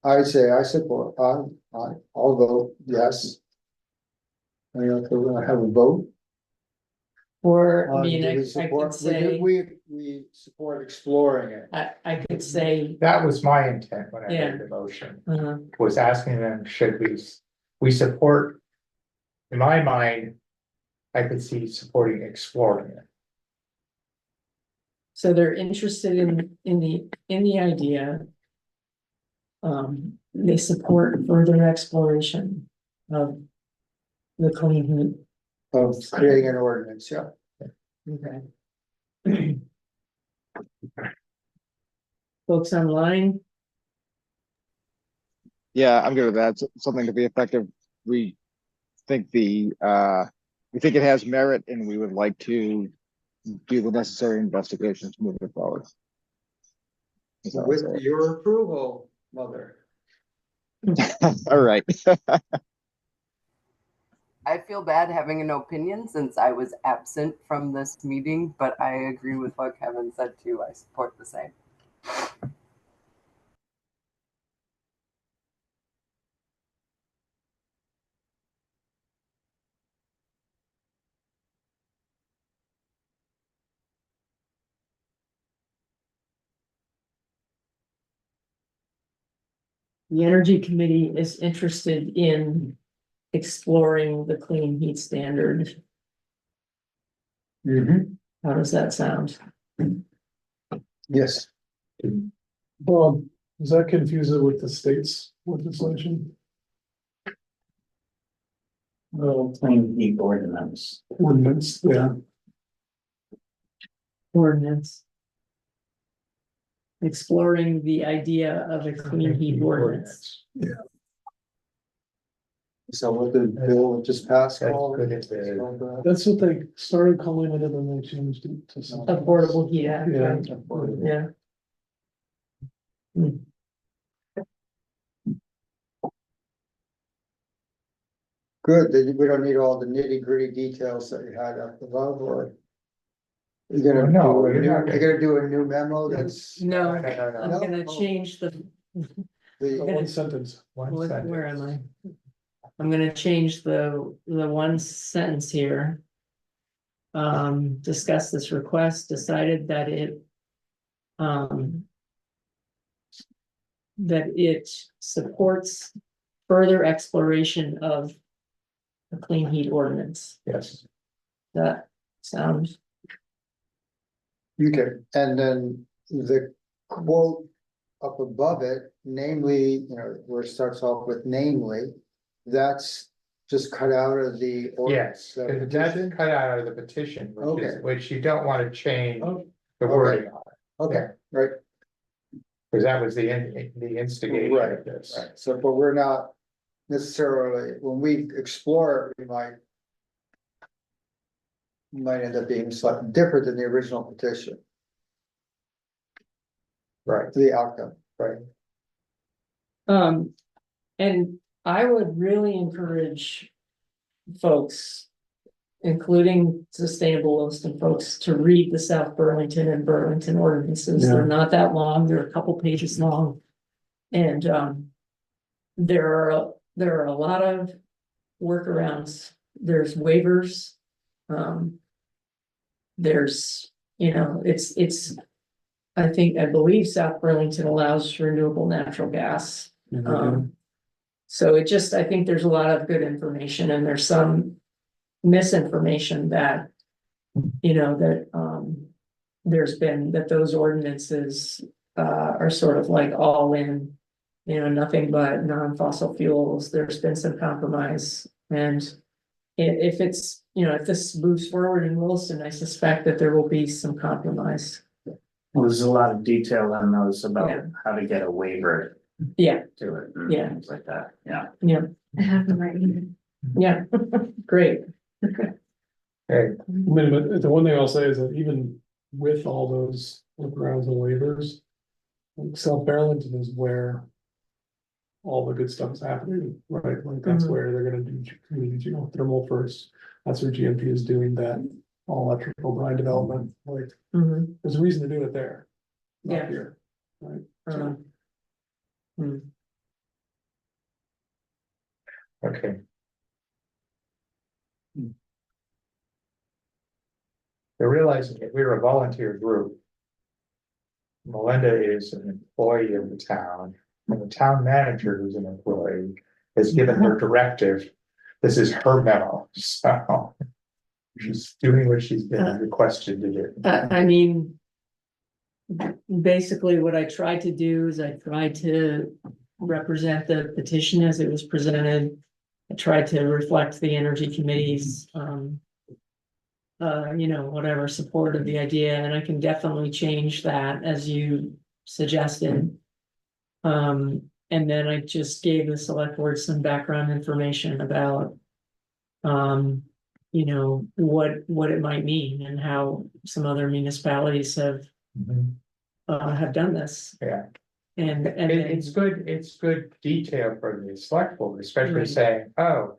I'd say I support, I'll vote yes. I don't know if we're gonna have a vote. Or, I on mean, do we I could support- say, We support exploring it. I could say, That was my intent when I Yeah. made the motion, uh, was asking them, should we support? In my mind, I could see supporting exploring it. so they're interested in the idea. They support further exploration of the clean heat. Of creating an ordinance, yeah. Okay. Folks online, Yeah, I'm good with that. Something to be effective. We think we think it has merit and we would like to do the necessary investigations moving forward. That's all I'll With say. your approval, mother. All right. I feel bad having an opinion since I was absent from this meeting, but I agree with what Kevin said too. I support the same. the Energy Committee is interested in exploring the clean heat standard. How does that sound? Yes. Does that confuse it with the state's legislation? Little clean heat ordinance. Ordinance, yeah. Ordinance. Exploring the idea of a clean heat ordinance. So what the bill just passed That's called? good if they- That's what they started calling it and then they changed it to something. Affordable heat act, Yeah. right? Yeah. Good, that we don't need all the nitty gritty details that you had up above, or? You're gonna No, do a you're new, not you're gonna do a new memo that's. No, No, no, I'm no. gonna Oh. change the, The, One sentence. One where am sentence. I? I'm gonna change the one sentence here. Discuss this request, decided that it supports further exploration of the clean heat ordinance. Yes. That sounds, okay, and then the quote up above it, namely, where it starts off with namely, that's just cut out of the. Yes, the because that's petition? cut out of the petition, Okay. which you don't want to change Oh, the okay. wording on it, Okay, right, because that was the instigation right, of this. right, so, but we're not necessarily, when we explore it, we might end up being slightly different than the original petition, Right, the outcome. right. and I would really encourage folks, including Sustainable Williston folks, to read the South Burlington and Burlington ordinances. They're not that long, they're a couple pages long. And there are a lot of workarounds. There's waivers. There's, I believe South Burlington allows renewable natural gas. So I think there's a lot of good information, and there's some misinformation that, there's been, that those ordinances are sort of like all in, nothing but non-fossil fuels. There's been some compromise, and if it's, if this moves forward in Williston, I suspect that there will be some compromise. Well, there's a lot of detail in those about Yeah. how to get a waiver Yeah, to it. And Yeah. things like that, yeah. yeah, I have them right here. yeah, great. Okay, I mean, but the one thing I'll say is that even with all those workarounds and waivers, like South Burlington is where all the good stuff is happening, right? Like that's Mhm. where they're gonna do community geothermal first. That's where GMP is doing that all electrical brine development, like, Mhm. there's a reason to do it there. Not Yeah. here, right? Hmm. Okay. They're realizing that we're a volunteer group. Melinda is an employee of the town, and the town manager, who's an employee, has given her directive. This is her memo, so she's doing what she's been requested to do. I mean, basically what I tried to do is I tried to represent the petition as it was presented. I tried to reflect the Energy Committee's, whatever support of the idea, and I can definitely change that as you suggested. And then I just gave the select board some background information about, what it might mean and how some other municipalities have done this. Yeah. And It's good detail for the select board, especially Right. saying, oh.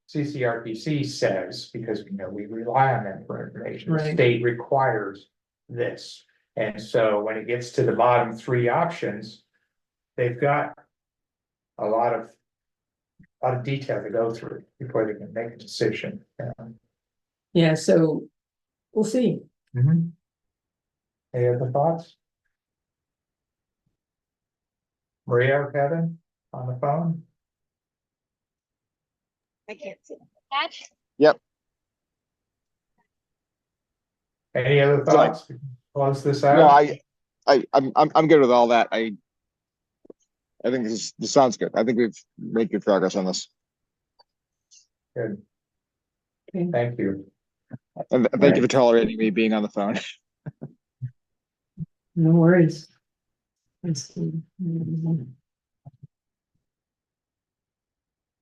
CCRPC says, because we rely on them for information, the Right. state requires this. And so when it gets to the bottom three options, they've got a lot of detail to go through before they can make a decision. yeah, so we'll see. Any other thoughts? Maria or Kevin on the phone? I can't see that. Yep. Any other thoughts? Close this out? No, I'm good with all that. I think this sounds good. I think we've made good progress on this. Good. Okay. Thank you. And thank you for tolerating me being on the phone. No worries.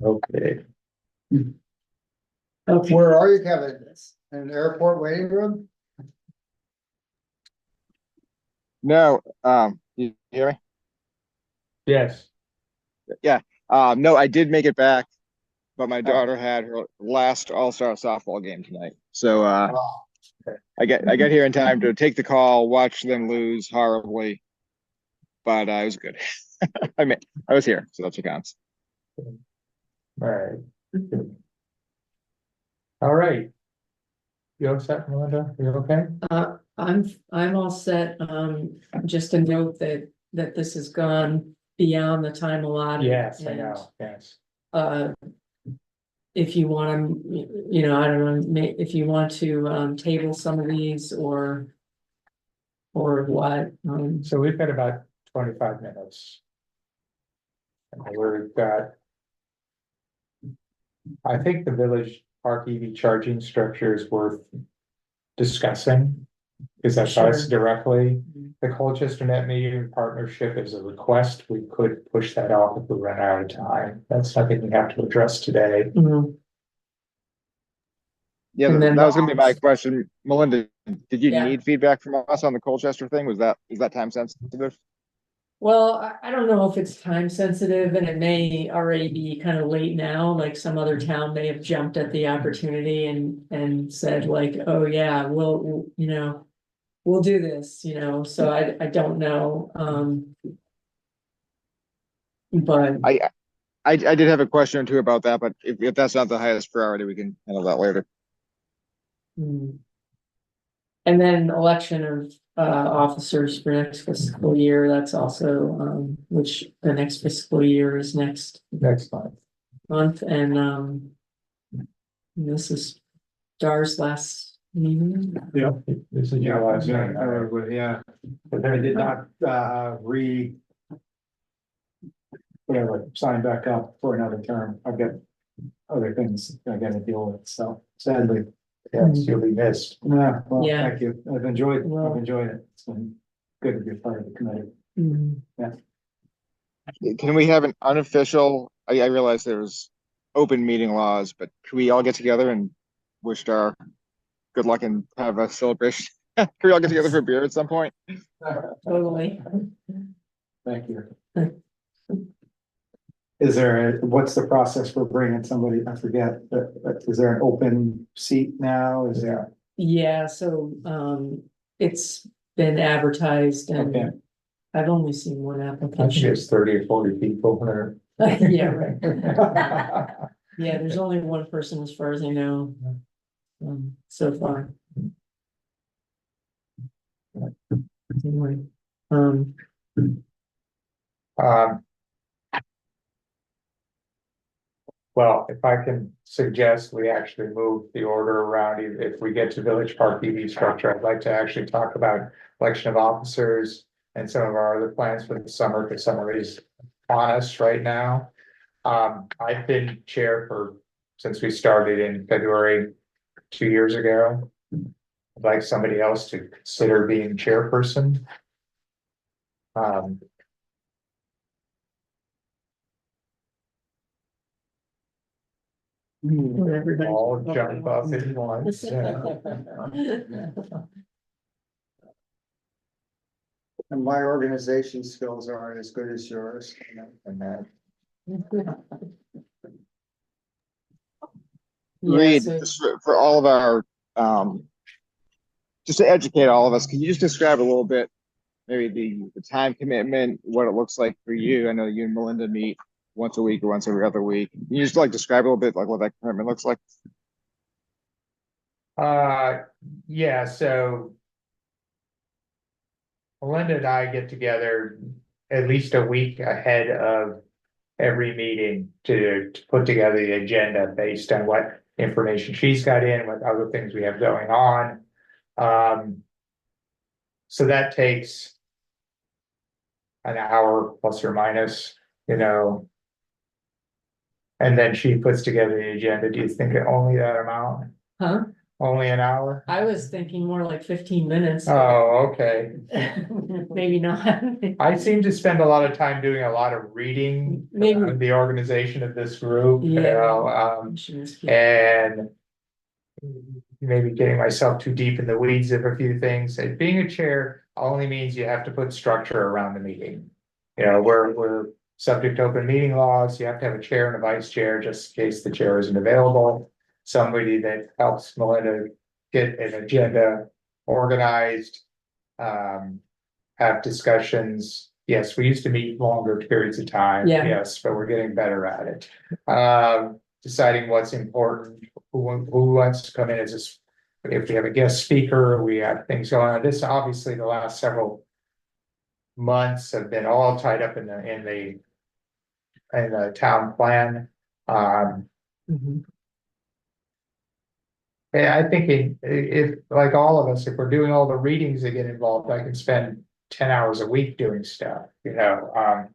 Okay. Okay. Where are you, Kevin? In an airport waiting room? No, you hear me? Yes. No, I did make it back, but my daughter had her last all-star softball game tonight. So I got here in time to take the call, watch them lose horribly, but it was good. I was here, so that's what counts. All right. All right. You all set, Melinda? You okay? I'm all set. Just a note that this has gone beyond the time allotted. Yes, I and, know, yes. If you want to, I don't know, if you want to table some of these or what. So we've got about 25 minutes. And we've got. I think the village park EV charging structure is worth discussing. Because that's us Sure. directly. The Colchester Net Metering Partnership is a request. We could push that off if we run out of time. That's something we have to address today. Yeah, And then that was gonna be my the- question. Melinda, did you Yeah. need feedback from us on the Colchester thing? Is that time sensitive? Well, I don't know if it's time sensitive and it may already be kind of late now, like some other town may have jumped at the opportunity and said like, oh yeah, we'll do this, so I don't know. But I did have a question or two about that, but if that's not the highest priority, we can handle that later. and then election of officers for next fiscal year, that's also which the next fiscal year is next Next month, and this is Dar's last meeting. Yeah. This is your last Yeah, one. yeah, but I did not sign back up for another term. I've got other things I gotta deal with, so sadly. Yes, you'll be missed. Yeah, well, Yeah. thank you. I've enjoyed Well- it. It's been good to be a part of the committee. Can we have an unofficial, I realize there's open meeting laws, but can we all get together and wish Dar good luck and have a celebration? Can we all get together for a beer at some point? Totally. Thank you. What's the process for bringing somebody, I forget, is there an open seat now? Is there? Yeah, so, it's been advertised Okay. and I've only seen one I think application. there's 30 or 40 people there. Yeah, right. Yeah, there's only one person as far as I know. So far. Anyway, Um, well, if I can suggest we actually move the order around, if we get to Village Park EV structure, I'd like to actually talk about election of officers and some of our other plans for the summer, because somebody's on us right now. I've been chair since we started in February 2 years ago. I'd like somebody else to consider being chairperson. everybody. All jump up at once. And my organization skills aren't as good as yours. And that, Yeah, Reed, so, just for all of our, just to educate all of us, can you just describe a little bit, maybe the time commitment, what it looks like for you? I know you and Melinda meet once a week or once every other week. Can you just like describe a little bit like what that commitment looks like? yeah, so Melinda and I get together at least a week ahead of every meeting to put together the agenda based on what information she's got in, what other things we have going on. So that takes an hour plus or minus, you know. And then she puts together the agenda. Do you think only that amount? huh? Only an hour? I was thinking more like 15 minutes. Oh, okay. Maybe not. I seem to spend a lot of time doing a lot of reading Maybe. the organization of this group, you Yeah. know, and maybe getting myself too deep in the weeds of a few things. And being a chair only means you have to put structure around the meeting. You know, we're subject to open meeting laws. You have to have a chair and a vice chair just in case the chair isn't available. Somebody that helps Melinda get an agenda organized, have discussions. Yes, we used to meet longer periods of time. Yeah. Yes, but we're getting better at it. Deciding what's important, who wants to come in as a, if we have a guest speaker, we have things going on. This obviously the last several months have been all tied up in the town plan. Mhm. And I think if, like all of us, if we're doing all the readings that get involved, I can spend 10 hours a week doing stuff, you know,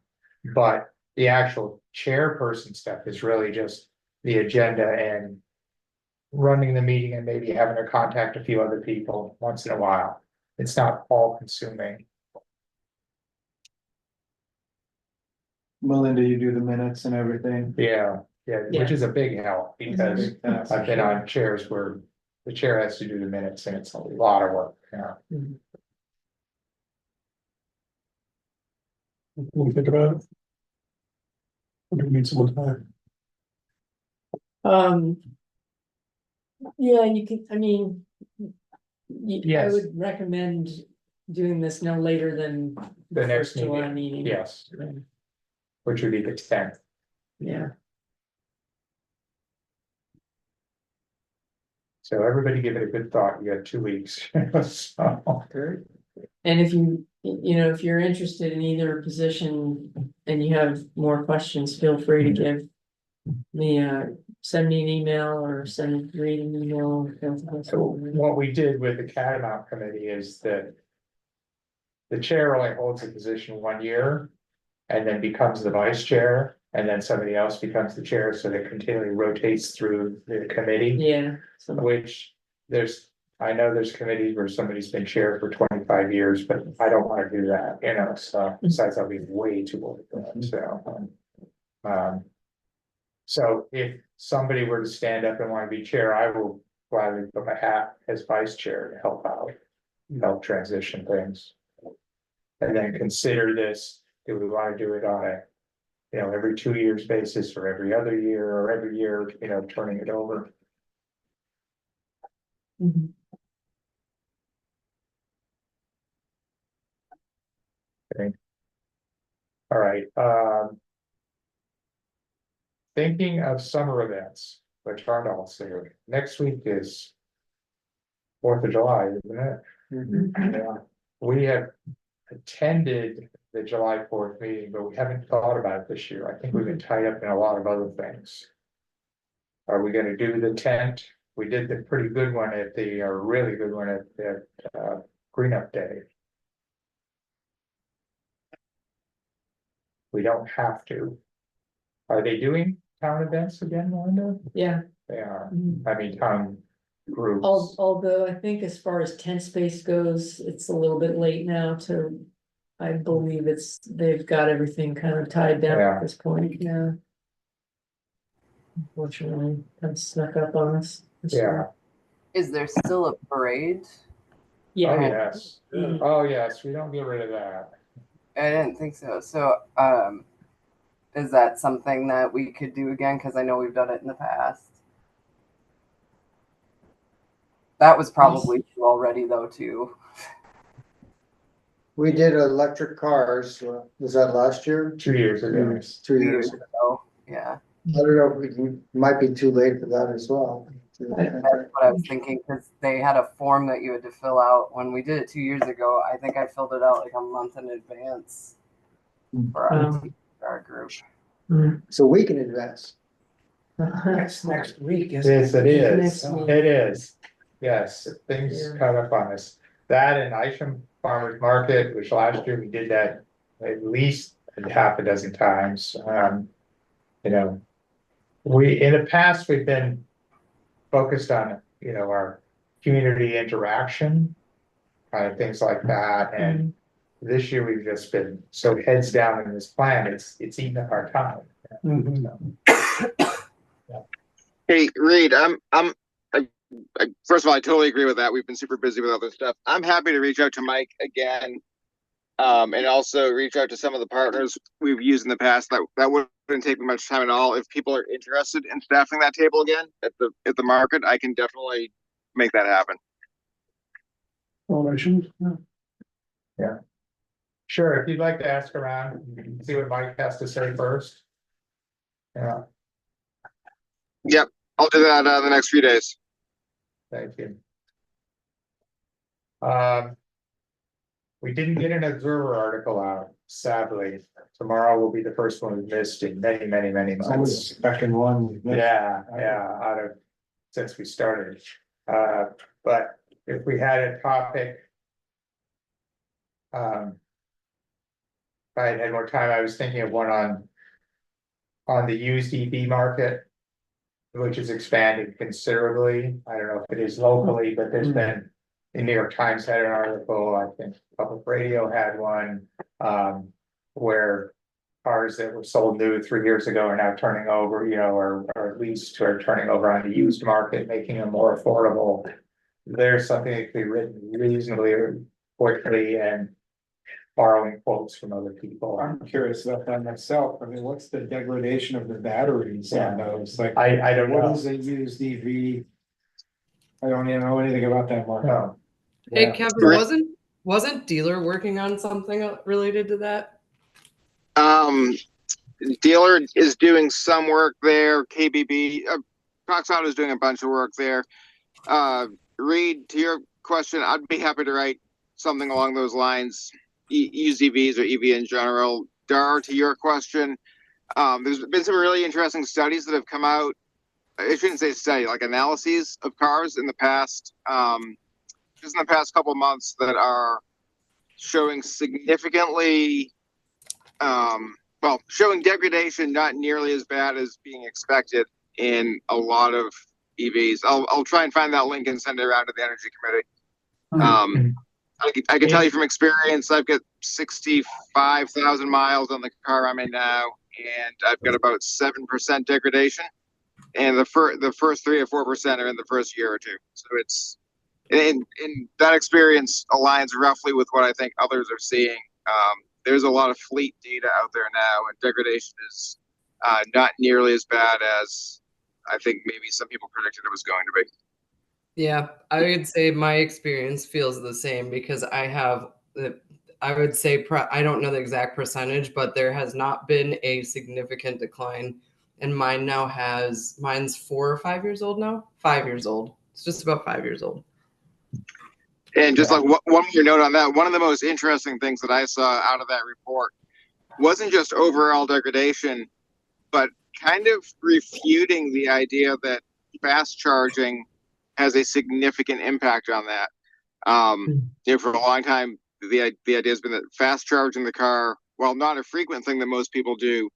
but the actual chairperson stuff is really just the agenda and running the meeting and maybe having to contact a few other people once in a while. It's not all consuming. Melinda, you do the minutes and everything. Yeah, Yeah. which is a big help because I've been on chairs where the chair has to do the minutes and it's a lot of work, you know. Mhm. What do you think about it? Or do we need someone time? Yeah, you can, I mean. I Yes. would recommend doing this no later than The next first July meeting, meeting. yes, which would be the 10th. Yeah, So everybody give it a good thought. You got 2 weeks. So, and if you know, if you're interested in either position and you have more questions, feel free to give me send me an email or send Reed an email. So what we did with the Catamount Committee is that the chair only holds the position 1 year and then becomes the vice chair, and then somebody else becomes the chair, so that continually rotates through the committee. Yeah. So, Which I know there's committees where somebody's been chair for 25 years, but I don't want to do that, you know, so besides I'll be way too old for that, so. So if somebody were to stand up and want to be chair, I will gladly put my hat as vice chair to help out, help transition things. And then consider this, do we want to do it on a, you know, every 2 years basis or every other year or every year, you know, turning it over. mhm. All right, thinking of summer events, which aren't all here. Next week is 4th of July, isn't it? Yeah. We have attended the July 4th meeting, but we haven't thought about it this year. I think we've been tied up in a lot of other things. Are we gonna do the tent? We did the pretty good one at the, or really good one at Green Up Day. We don't have to. Are they doing town events again, Melinda? Yeah. They are. Mhm. I mean, town groups. Although I think as far as tent space goes, it's a little bit late now to, I believe they've got everything kind of tied down Yeah. at this point, yeah. Unfortunately, kind of snuck up on us. this Yeah. year. Is there still a parade? Oh, Yeah, yes. Mhm. Oh, yes, we don't get rid of that. I didn't think so. So, is that something that we could do again? Because I know we've done it in the past. That was probably true already, though, too. We did electric cars, was that last year? 2 years ago. 2 years ago. ago. Yeah, I don't know, we might be too late for that as well. that's what I was thinking. Because they had a form that you had to fill out when we did it 2 years ago. I think I filled it out like a month in advance for our group. So we can advance. That's next week, isn't Yes, it is. Next week. It is. Yes, things Yeah. come up on us. That and Isham Farmers Market, which last year we did that at least half a dozen times. You know, in the past, we've been focused on, our community interaction, things like that. And this year we've just been so heads down in this plan, it's eating up our time. Hey, Reed, first of all, I totally agree with that. We've been super busy with other stuff. I'm happy to reach out to Mike again, and also reach out to some of the partners we've used in the past. That wouldn't take me much time at all. If people are interested in staffing that table again at the market, I can definitely make that happen. Yeah. Sure, if you'd like to ask around, see what Mike has to say first. Yeah. Yep, I'll do that the next few days. Thank you. We didn't get an observer article out, sadly. Tomorrow will be the first one we missed in many, many, many months. Second one. Yeah, since we started. But if we had a topic. If I had more time, I was thinking of one on the used EV market, which has expanded considerably. I don't know if it is locally, but there's been, the New York Times had an article, I think Public Radio had one, where cars that were sold new 3 years ago are now turning over, or at least are turning over on the used market, making them more affordable. There's something that can be written reasonably quickly and borrowing quotes from other people. I'm curious about that myself. I mean, what's the degradation of the batteries on those? Like, I don't what know. is a used EV? I don't even know anything about that market. No. Hey, Yeah. Kevin, wasn't dealer working on something related to that? Dealer is doing some work there. KBB, Cox Auto is doing a bunch of work there. Reed, to your question, I'd be happy to write something along those lines. Use EVs or EV in general. Dar, to your question, there's been some really interesting studies that have come out. I shouldn't say study, like analyses of cars in the past, just in the past couple months that are showing significantly, showing degradation not nearly as bad as being expected in a lot of EVs. I'll try and find that link and send it around to the Energy Committee. I can tell you from experience, I've got 65,000 miles on the car I'm in now, and I've got about 7% degradation. And the first 3 or 4% are in the first year or two. So it's, in that experience aligns roughly with what I think others are seeing. There's a lot of fleet data out there now, and degradation is not nearly as bad as I think maybe some people predicted it was going to be. Yeah, I would say my experience feels the same because I would say, I don't know the exact percentage, but there has not been a significant decline. And mine's 4 or 5 years old now. 5 years old. It's just about 5 years old. And just like one more note on that, one of the most interesting things that I saw out of that report wasn't just overall degradation, but kind of refuting the idea that fast charging has a significant impact on that. For a long time, the idea has been that fast charging the car, while not a frequent thing that most people do,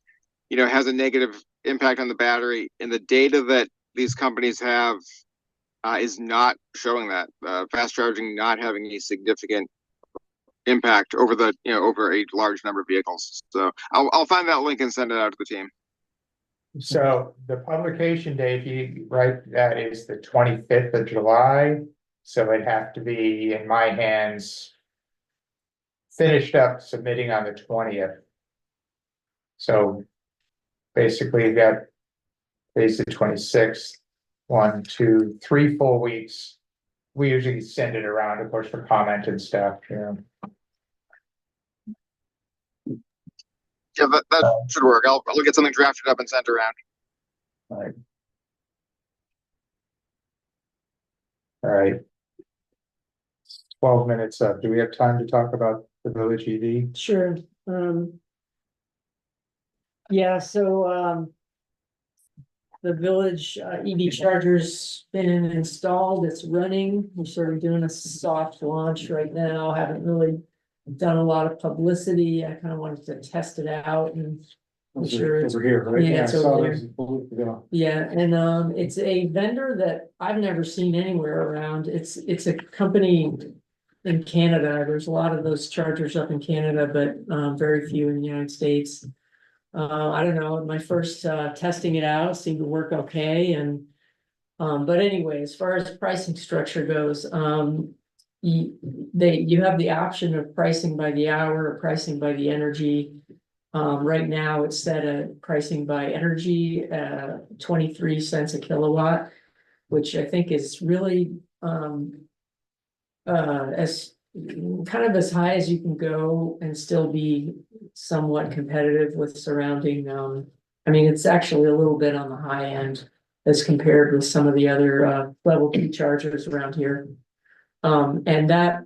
has a negative impact on the battery. And the data that these companies have is not showing that fast charging not having a significant impact over over a large number of vehicles. So I'll find that link and send it out to the team. So the publication date, that is the 25th of July. So it'd have to be in my hands, finished up submitting on the 20th. So basically that is the 26th, 1, 2, 3 full weeks. We usually send it around, of course, for comment and stuff. Yeah, that should work. I'll get something drafted up and sent around. All right. 12 minutes up. Do we have time to talk about the village EV? Sure. Yeah, so the village EV charger's been installed, it's running. We're sort of doing a soft launch right now. Haven't really done a lot of publicity. I kind of wanted to test it out and make sure it's over here, right? Yeah, it's over there. Yeah. Yeah, and it's a vendor that I've never seen anywhere around. It's a company in Canada. There's a lot of those chargers up in Canada, but very few in the United States. I don't know, my first testing it out seemed to work okay. And but anyway, as far as pricing structure goes, you have the option of pricing by the hour or pricing by the energy. Right now it's set at pricing by energy, 23 cents a kilowatt, which I think is really as kind of as high as you can go and still be somewhat competitive with surrounding. I mean, it's actually a little bit on the high end as compared with some of the other level 2 chargers around here. And that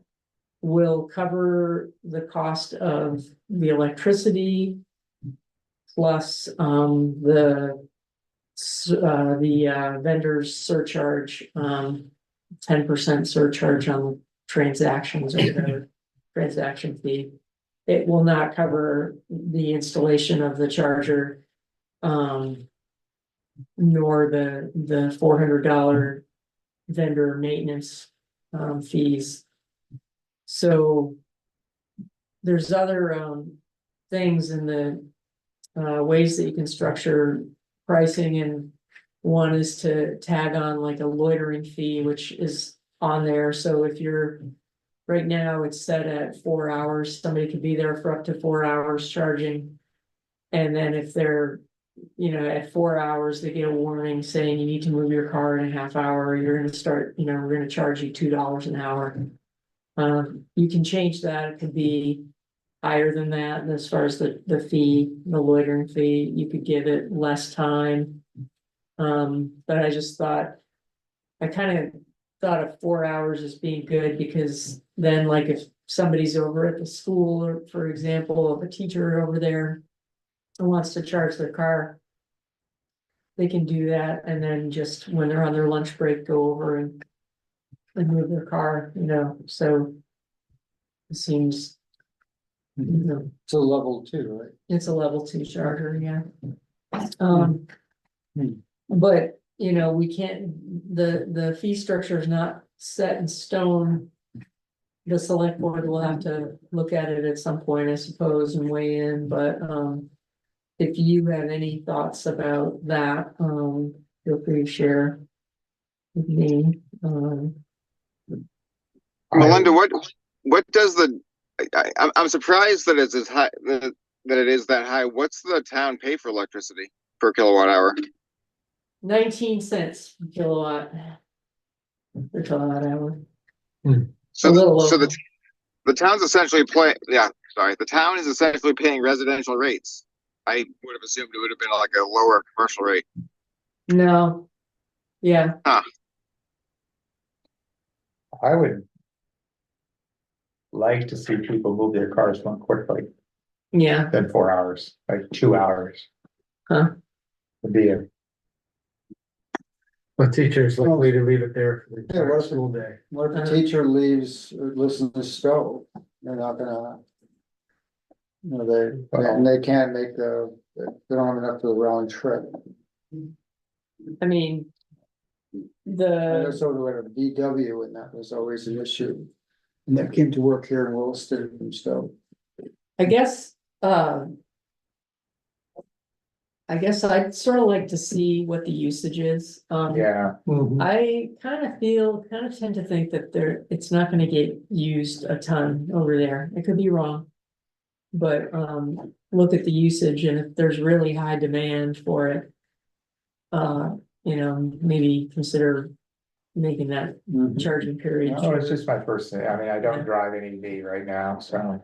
will cover the cost of the electricity plus the vendor's surcharge, 10% surcharge on transactions or whatever transaction fee. It will not cover the installation of the charger, nor the $400 vendor maintenance fees. So there's other things in the ways that you can structure pricing, and one is to tag on like a loitering fee, which is on there. So if you're right now, it's set at 4 hours, somebody could be there for up to 4 hours charging. And then if they're, at 4 hours, they get a warning saying you need to move your car in a half hour, you're going to start, we're going to charge you $2 an hour. You can change that. It could be higher than that. And as far as the fee, the loitering fee, you could give it less time. But I just thought, I kind of thought of 4 hours as being good, because then like if somebody's over at the school, or for example, if a teacher over there wants to charge their car, they can do that. And then just when they're on their lunch break, go over and move their car, so it seems, It's a level 2, right? it's a level 2 charger, yeah. But, we can't, the fee structure is not set in stone. The select board will have to look at it at some point, I suppose, and weigh in, but, if you have any thoughts about that, feel free to share with me. Melinda, what does I'm surprised that it's as high, that it is that high. What's the town pay for electricity per kilowatt hour? 19 cents per kilowatt. Per kilowatt hour. So A little so over. the town's essentially the town is essentially paying residential rates. I would have assumed it would have been like a lower commercial rate. No. Yeah, I would like to see people move their cars more quickly yeah, than 4 hours, like 2 hours. Huh. Would be a. But teachers likely to leave it there for the Yeah, entire what if- school day. What if the teacher leaves, listens to Stowe, they're not gonna. You know, they can't make they don't have enough for the round trip. I mean. I know The, sort of at a VW, and that was always an issue. And that came to work here in Williston from Stowe. I guess, I'd sort of like to see what the usage is. Yeah. I kind of tend to think that it's not gonna get used a ton over there. I could be wrong. But, look at the usage, and if there's really high demand for it. Maybe consider making that charging period. Oh, it's just my first thing. I mean, I don't drive an EV right now, so.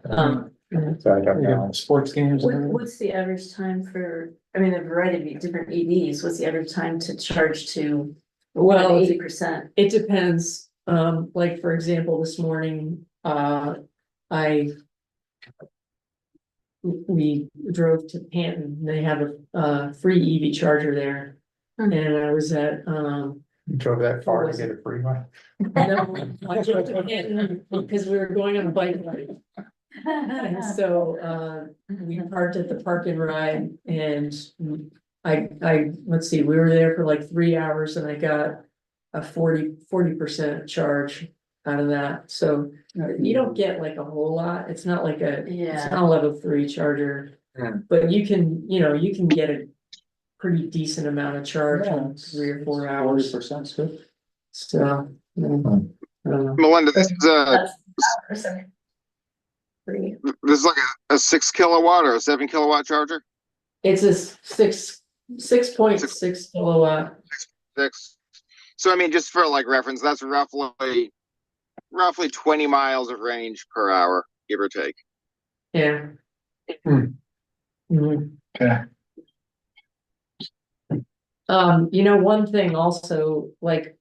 Yeah. So I don't know. Sports games. What's the average time for, I mean, a variety of different EVs, what's the average time to charge to? Well, 80%? it depends. Like, for example, this morning, we drove to Canton. They have a free EV charger there. Hmm. And I was at, You drove that far to get a free one? no, I drove to Canton because we were going on a bike ride. And so, we parked at the park and ride, and let's see, we were there for like 3 hours, and I got a 40% charge out of that. So you don't get like a whole lot. It's not like it's not a level 3 charger. But you can get a pretty decent amount of charge in 3 or 4 hours. 40%'s good. So, I don't know. Melinda, this is That's like a 6 kilowatt or a 7 kilowatt charger. It's a 6.6 kilowatt. 6. So I mean, just for like reference, that's roughly 20 miles of range per hour, give or take. Yeah. Okay. One thing also, like,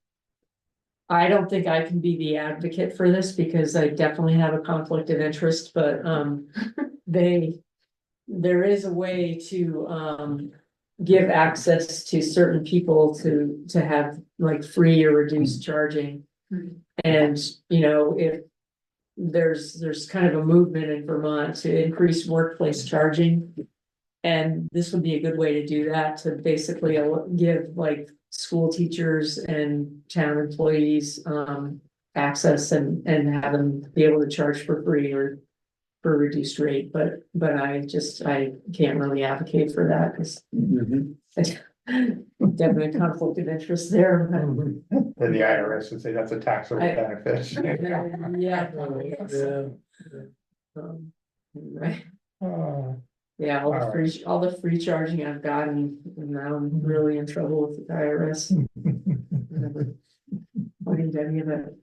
I don't think I can be the advocate for this because I definitely have a conflict of interest, but, there is a way to, give access to certain people to have like free or reduced charging. And, if there's kind of a movement in Vermont to increase workplace charging. And this would be a good way to do that, to basically give like school teachers and town employees access and have them be able to charge for free or for a reduced rate, but I can't really advocate for that because definitely conflict of interest there. Then the IRS would say that's a taxable benefit. Yeah. Right. Yeah, all the free charging I've gotten, and now I'm really in trouble with the IRS. What did any of it?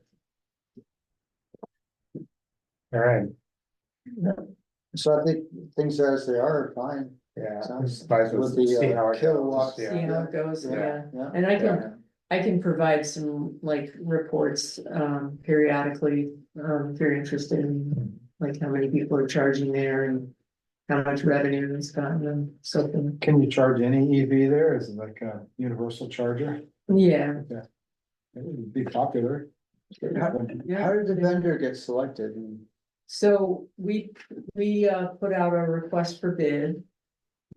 All right, So I think things as they are fine. yeah. Sounds Might as well with the, see how it kilowatts, goes, See yeah. how it goes, yeah. Yeah. And I can provide some like reports periodically, if you're interested in like how many people are charging there and how much revenue it's gotten and so forth. Can you charge any EV there? Is it like a universal charger? Yeah. It would be popular. How did the vendor get selected? So we put out a request for bid.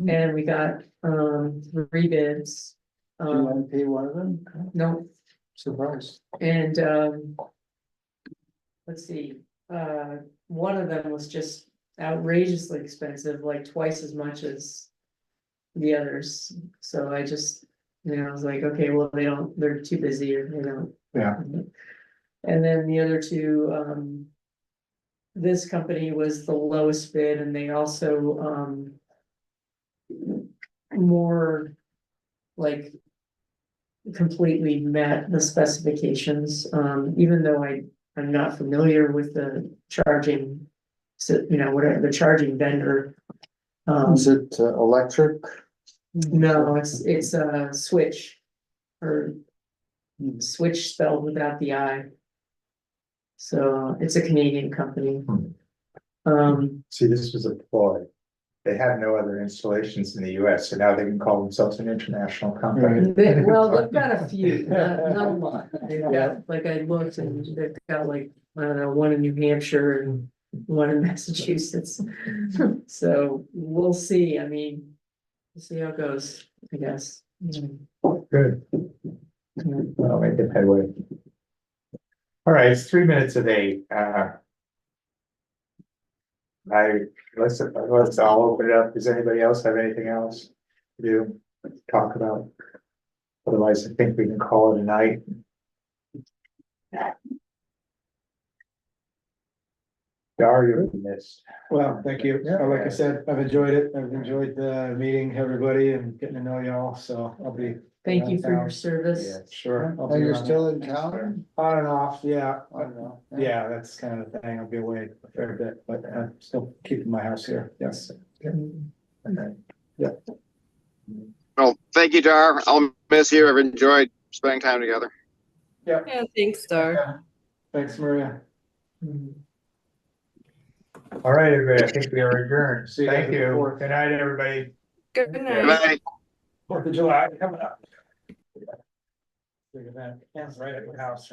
And we got 3 bids. Do you want to pay one of them? No, Surprise. and let's see, one of them was just outrageously expensive, like twice as much as the others. So I just, I was like, okay, well, they're too busy or they don't. Yeah. And then the other 2, this company was the lowest bid, and they also more like completely met the specifications, even though I'm not familiar with the charging, so, you know, whatever, the charging vendor. Is it electric? No, it's a switch. Or switch spelled without the I. So it's a Canadian company. See, this was a ploy. They have no other installations in the US, so now they can call themselves an international company. Well, they've got a few, not a lot. They've got, like, I looked and they've got like, I don't know, one in New Hampshire and one in Massachusetts. So we'll see. I mean, we'll see how it goes, I guess. Good. I'll make it headway. All right, it's 3 minutes of 8. Let's all open it up. Does anybody else have anything else to do, talk about? Otherwise, I think we can call it a night. Dar, you're missed. Well, thank you. Yeah. Like I said, I've enjoyed it. I've enjoyed meeting everybody and getting to know y'all, so I'll be. Thank you for your Yeah, service. Sure. I'll And be you're around. still in town? On and off, yeah. I don't know. Yeah, that's kind of the thing. I'll be away a fair bit, but still keeping my house here. Yes. Well, thank you, Dar. I'll miss you. I've enjoyed spending time together. Yeah, thanks, Star. Thanks, Maria. All right, everybody, I think we are adjourned. See you guys Thank at the you. fourth. Good night, everybody. Good Good night. night. 4th of July coming up. Big event. Right at your house.